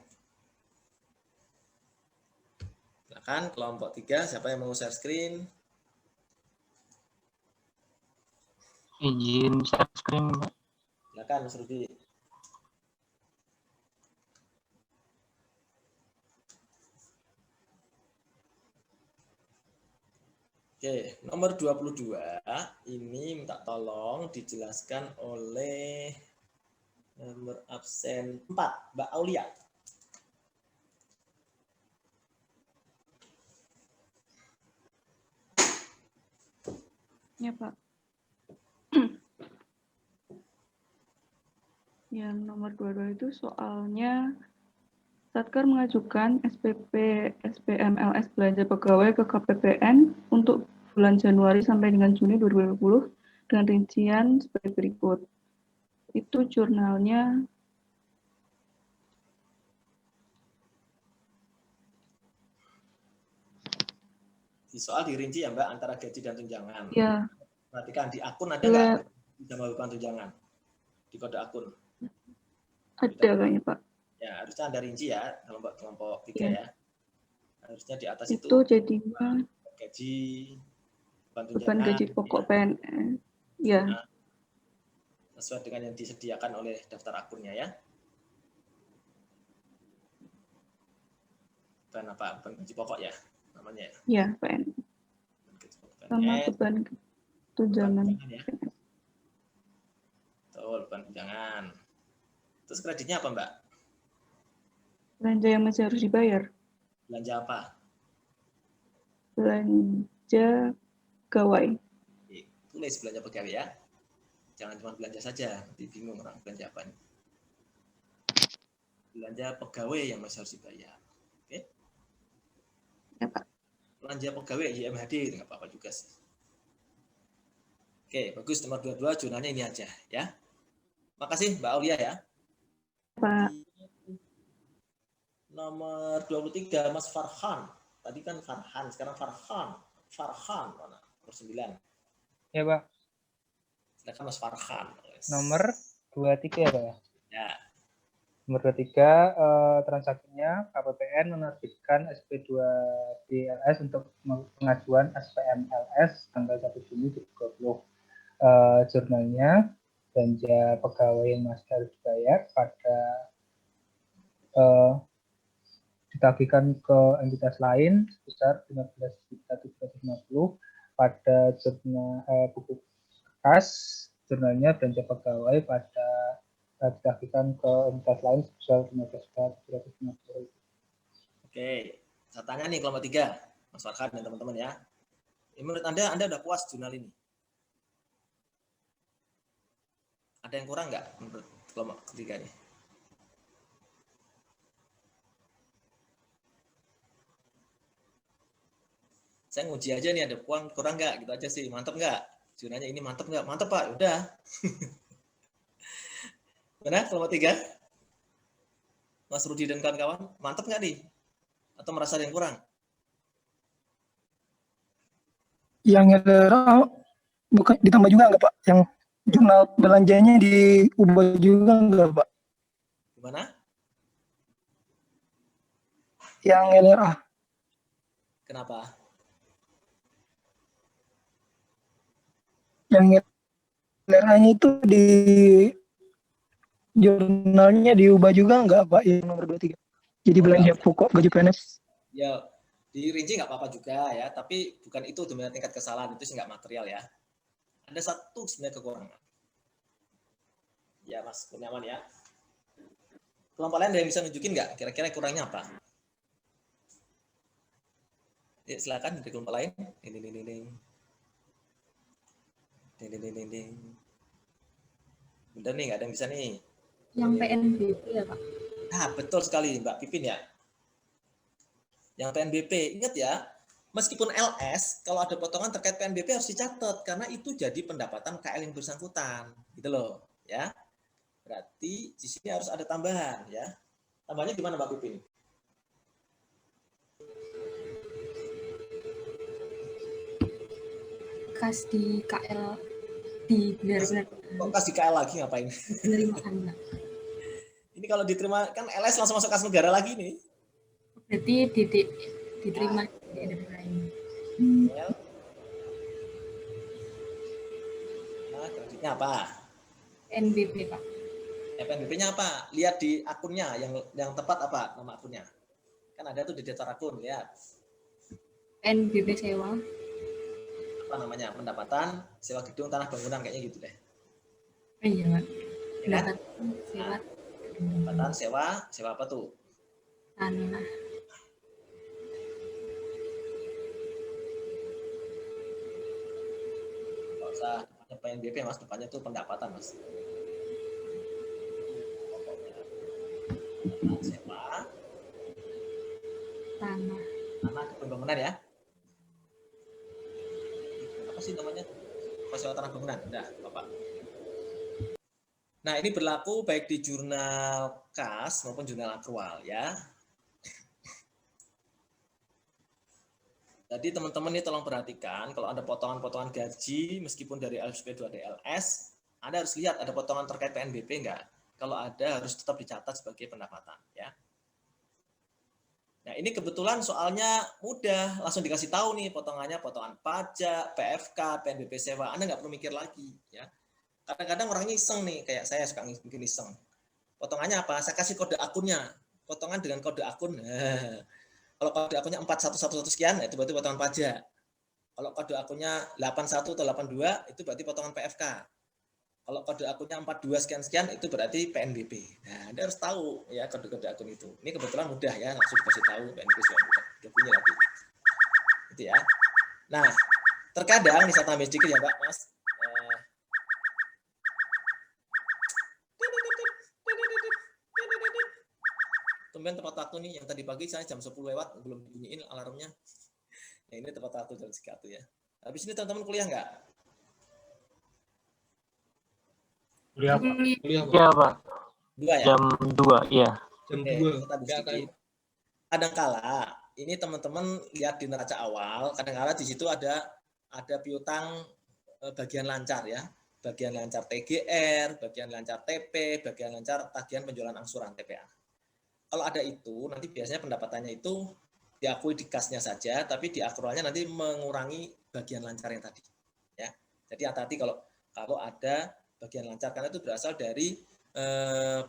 Silakan kelompok 3, siapa yang mau share screen? Izin share screen, Mbak. Silakan Mas Rudi. Oke, nomor 22 ini minta tolong dijelaskan oleh nomor absen 4, Mbak Aulia. Ya, Pak. Yang nomor 22 itu soalnya Satker mengajukan SPP SPMLS belanja pegawai ke KPPN untuk bulan Januari sampai dengan Juni 2020 dengan rincian sebagai berikut. Itu jurnalnya Di soal dirinci ya Mbak antara gaji dan tunjangan. ya, Perhatikan di akun ada nggak sama bukan tunjangan di kode akun? ada kayaknya Pak. Ya harusnya ada rinci ya kelompok 3 Ya. ya. Harusnya di atas Itu itu jadinya gaji bukan bukan tunjangan. gaji pokok PNS. Ya, Nah, sesuai dengan yang disediakan oleh daftar akunnya ya. Bukan apa? Bukan gaji pokok ya namanya. ya PNS. Sama beban tunjangan. Ya. Betul, bukan tunjangan. Terus kreditnya apa Mbak? Belanja yang masih harus dibayar. Belanja apa? Belanja gawai. Tulis belanja pegawai ya. Jangan cuma belanja saja, nanti bingung orang belanja apa nih. Belanja pegawai yang masih harus dibayar. Oke? Ya, Pak. Belanja pegawai YMHD nggak apa-apa juga sih. Oke, bagus nomor 22 jurnalnya ini aja ya. Makasih Mbak Aulia ya. Pak. Nomor 23 Mas Farhan. Tadi kan Farhan, sekarang Farhan. Farhan mana? Nomor 9. Ya, Pak. Silakan Mas Farhan. Nomor 23 ya, Pak. Ya. Nomor 23 transaksinya KPPN menerbitkan SP2DLS untuk pengajuan SPMLS tanggal 1 Juni 2020. Jurnalnya belanja pegawai yang masih harus dibayar pada ditagihkan ke entitas lain sebesar 15.750 pada jurnal buku kas jurnalnya belanja pegawai pada ditagihkan ke entitas lain sebesar 15.750. Oke, saya tanya nih kelompok 3, Mas Farhan dan teman-teman ya. Menurut Anda udah puas jurnal ini? Ada yang kurang nggak menurut kelompok ketiga nih? Saya nguji aja nih ada kurang nggak gitu aja sih, mantap nggak? Jurnalnya ini mantap nggak? Mantap Pak, udah. Mana kelompok 3? Mas Rudi dan kawan-kawan, mantap nggak nih? Atau merasa ada yang kurang? Yang bukan ditambah juga nggak Pak? Yang jurnal belanjanya diubah juga nggak Pak? Gimana? Yang LRA. Kenapa? Yang LRA-nya itu di jurnalnya diubah juga nggak Pak? Yang nomor 23. Jadi belanja pokok gaji PNS. Ya, dirinci nggak apa-apa juga ya, tapi bukan itu dominan tingkat kesalahan, itu sih nggak material ya. ada satu sebenarnya kekurangan. Ya Mas Kurniawan ya. Kelompok lain ada yang bisa nunjukin nggak? Kira-kira kurangnya apa? Ya, silakan dari kelompok lain. Bener nih, nggak ada yang bisa nih. Yang PNBP ya Pak? Nah, betul sekali Mbak Pipin ya. Yang PNBP, ingat ya, meskipun LS, kalau ada potongan terkait PNBP harus dicatat, karena itu jadi pendapatan KL yang bersangkutan. Gitu loh, ya. Berarti di sini harus ada tambahan, ya. Tambahnya gimana Mbak Pipin? Kas di KL, di benar-benar. Kok kas di KL lagi ngapain? Penerimaan, Mbak. Ini kalau diterima, kan LS langsung masuk kas negara lagi nih. Berarti diterima di NDP lain. Nah, kreditnya apa? NBP Pak. PNBP-nya apa? Lihat di akunnya, yang tepat apa nama akunnya? Kan ada tuh di daftar akun, lihat. NBP sewa. Apa namanya? Pendapatan sewa gedung tanah bangunan kayaknya gitu deh. Iya Pak. Ya, Sewa. Pendapatan sewa apa tuh? Tanah. Nggak usah depannya PNBP Mas, depannya tuh pendapatan Mas. Sewa tanah gedung bangunan ya. Apa sih namanya? Sewa tanah bangunan. Udah, Bapak. Nah, ini berlaku baik di jurnal kas maupun jurnal akrual ya. Jadi teman-teman ini tolong perhatikan kalau ada potongan-potongan gaji meskipun dari LSP2 DLS, Anda harus lihat ada potongan terkait PNBP enggak. Kalau ada harus tetap dicatat sebagai pendapatan ya. Nah, ini kebetulan soalnya mudah, langsung dikasih tahu nih potongannya, potongan pajak, PFK, PNBP sewa. Anda nggak perlu mikir lagi ya. Kadang-kadang orangnya iseng nih, kayak saya suka bikin iseng. Potongannya apa? Saya kasih kode akunnya. Potongan dengan kode akun. Kalau kode akunnya 4111 sekian, itu berarti potongan pajak. Kalau kode akunnya 81 atau 82, itu berarti potongan PFK. Kalau kode akunnya 42 sekian-sekian, itu berarti PNBP. Nah, Anda harus tahu ya kode-kode akun itu. Ini kebetulan mudah ya, langsung dikasih tahu PNBP sudah mudah. Dia punya lagi. Gitu ya. Nah, terkadang, nih saya tambah sedikit ya Pak, Mas. Tumben tepat waktu nih, yang tadi pagi saya jam 10 lewat, belum bunyiin alarmnya. Ya, ini tepat waktu jam segitu ya. Habis ini teman-teman kuliah nggak? Kuliah Pak. Iya Pak. 2 ya? Jam 2, iya. Jam 2. Kadangkala, ini teman-teman lihat di neraca awal, kadangkala di situ ada piutang bagian lancar ya. Bagian lancar TGR, bagian lancar TP, bagian lancar tagihan penjualan angsuran TPA. Kalau ada itu, nanti biasanya pendapatannya itu diakui di kasnya saja, tapi di akrualnya nanti mengurangi bagian lancar yang tadi. Ya, jadi hati-hati kalau ada bagian lancar, karena itu berasal dari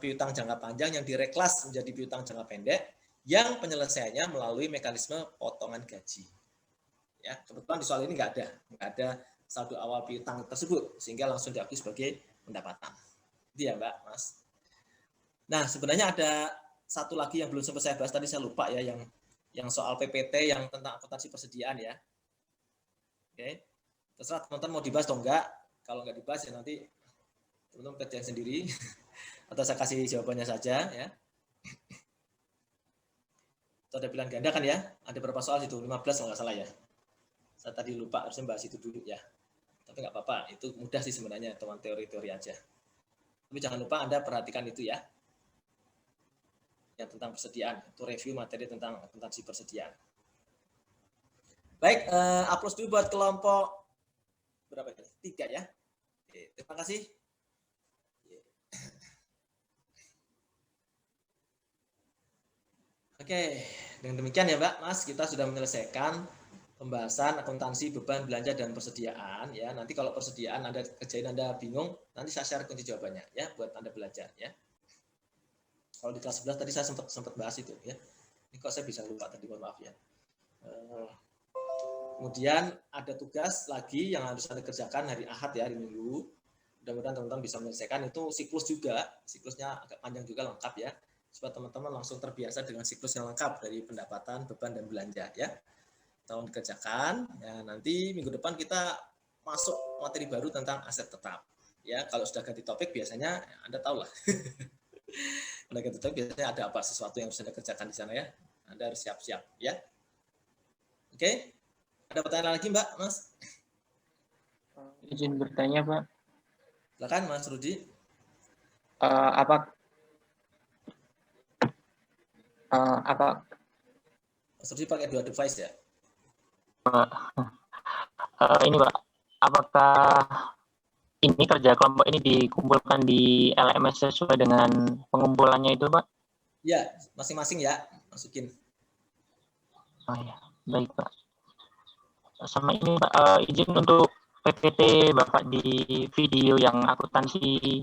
piutang jangka panjang yang direklas menjadi piutang jangka pendek, yang penyelesaiannya melalui mekanisme potongan gaji. Ya, kebetulan di soal ini nggak ada saldo awal piutang tersebut, sehingga langsung diakui sebagai pendapatan. Itu ya Mbak, Mas. Nah, sebenarnya ada satu lagi yang belum sempat saya bahas tadi, saya lupa ya, yang soal PPT yang tentang akuntansi persediaan ya. Oke, terserah teman-teman mau dibahas atau enggak. Kalau enggak dibahas ya nanti teman-teman kerjain sendiri atau saya kasih jawabannya saja ya. Itu ada pilihan ganda kan ya? Ada berapa soal itu? 15 kalau nggak salah ya. Saya tadi lupa, harusnya bahas itu dulu ya. Tapi nggak apa-apa, itu mudah sih sebenarnya, teman teori-teori aja. Tapi jangan lupa Anda perhatikan itu ya. Yang tentang persediaan, itu review materi tentang akuntansi persediaan. Baik, upload dulu buat kelompok berapa ini? 3 ya. Oke, terima kasih. Oke, dengan demikian ya Mbak, Mas, kita sudah menyelesaikan pembahasan akuntansi beban belanja dan persediaan ya. Nanti kalau persediaan Anda kerjain Anda bingung, nanti saya share kunci jawabannya ya buat Anda belajar ya. Kalau di kelas 11 tadi saya sempat bahas itu ya. Ini kok saya bisa lupa tadi, mohon maaf ya. Kemudian ada tugas lagi yang harus Anda kerjakan hari Ahad ya, hari Minggu. Mudah-mudahan teman-teman bisa menyelesaikan. Itu siklus juga, siklusnya agak panjang juga, lengkap ya. Supaya teman-teman langsung terbiasa dengan siklus yang lengkap dari pendapatan, beban, dan belanja ya. Tahun dikerjakan, ya nanti minggu depan kita masuk materi baru tentang aset tetap. Ya, kalau sudah ganti topik biasanya Anda tahu lah. Anda ganti topik biasanya ada apa sesuatu yang harus Anda kerjakan di sana ya. Anda harus siap-siap ya. Oke. Ada pertanyaan lagi, Mbak, Mas? Izin bertanya, Pak. Silakan, Mas Rudi. Apa Mas Rudi pakai dua device ya? Ini, Pak. Apakah ini kerja kelompok ini dikumpulkan di LMS sesuai dengan pengumpulannya itu, Pak? Ya, masing-masing ya, masukin. Oh ya, baik, Pak. Sama ini, Pak, izin untuk PPT Bapak di video yang akuntansi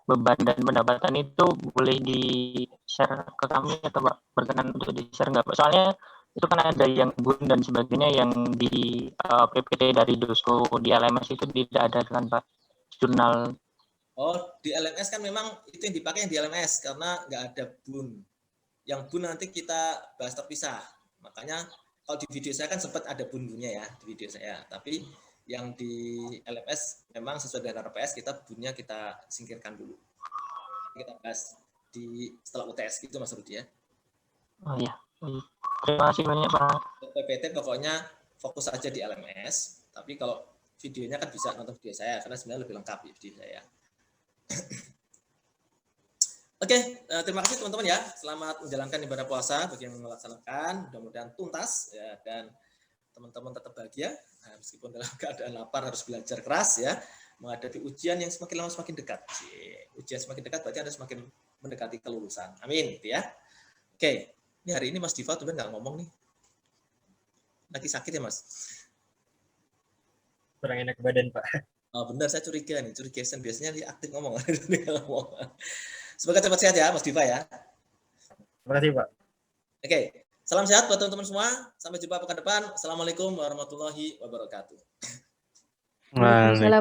beban dan pendapatan itu boleh di-share ke kami atau Pak berkenan untuk di-share nggak, Pak? Soalnya itu kan ada yang bun dan sebagainya yang di PPT dari Dosko di LMS itu tidak ada kan, Pak, jurnal. Oh, di LMS kan memang itu yang dipakai yang di LMS karena nggak ada bun. Yang bun nanti kita bahas terpisah. Makanya kalau di video saya kan sempat ada bun-bunnya ya di video saya, tapi yang di LMS memang sesuai dengan RPS kita bunnya kita singkirkan dulu. Kita bahas setelah UTS gitu, Mas Rudi ya. Oh iya. Terima kasih banyak, Pak. PPT pokoknya fokus aja di LMS, tapi kalau videonya kan bisa nonton video saya karena sebenarnya lebih lengkap ya video saya. Oke, terima kasih teman-teman ya. Selamat menjalankan ibadah puasa bagi yang melaksanakan. Mudah-mudahan tuntas ya, dan teman-teman tetap bahagia meskipun dalam keadaan lapar, harus belajar keras ya menghadapi ujian yang semakin lama semakin dekat. Ujian semakin dekat berarti Anda semakin mendekati kelulusan. Amin, gitu ya. Oke, ini hari ini Mas Diva tuh nggak ngomong nih. Lagi sakit ya, Mas? Kurang enak badan, Pak. Oh, benar, saya curiga nih, curigasan biasanya dia aktif ngomong. Semoga cepat sehat ya, Mas Diva ya. Terima kasih, Pak. Oke, salam sehat buat teman-teman semua. Sampai jumpa pekan depan. Assalamualaikum warahmatullahi wabarakatuh. Waalaikumsalam.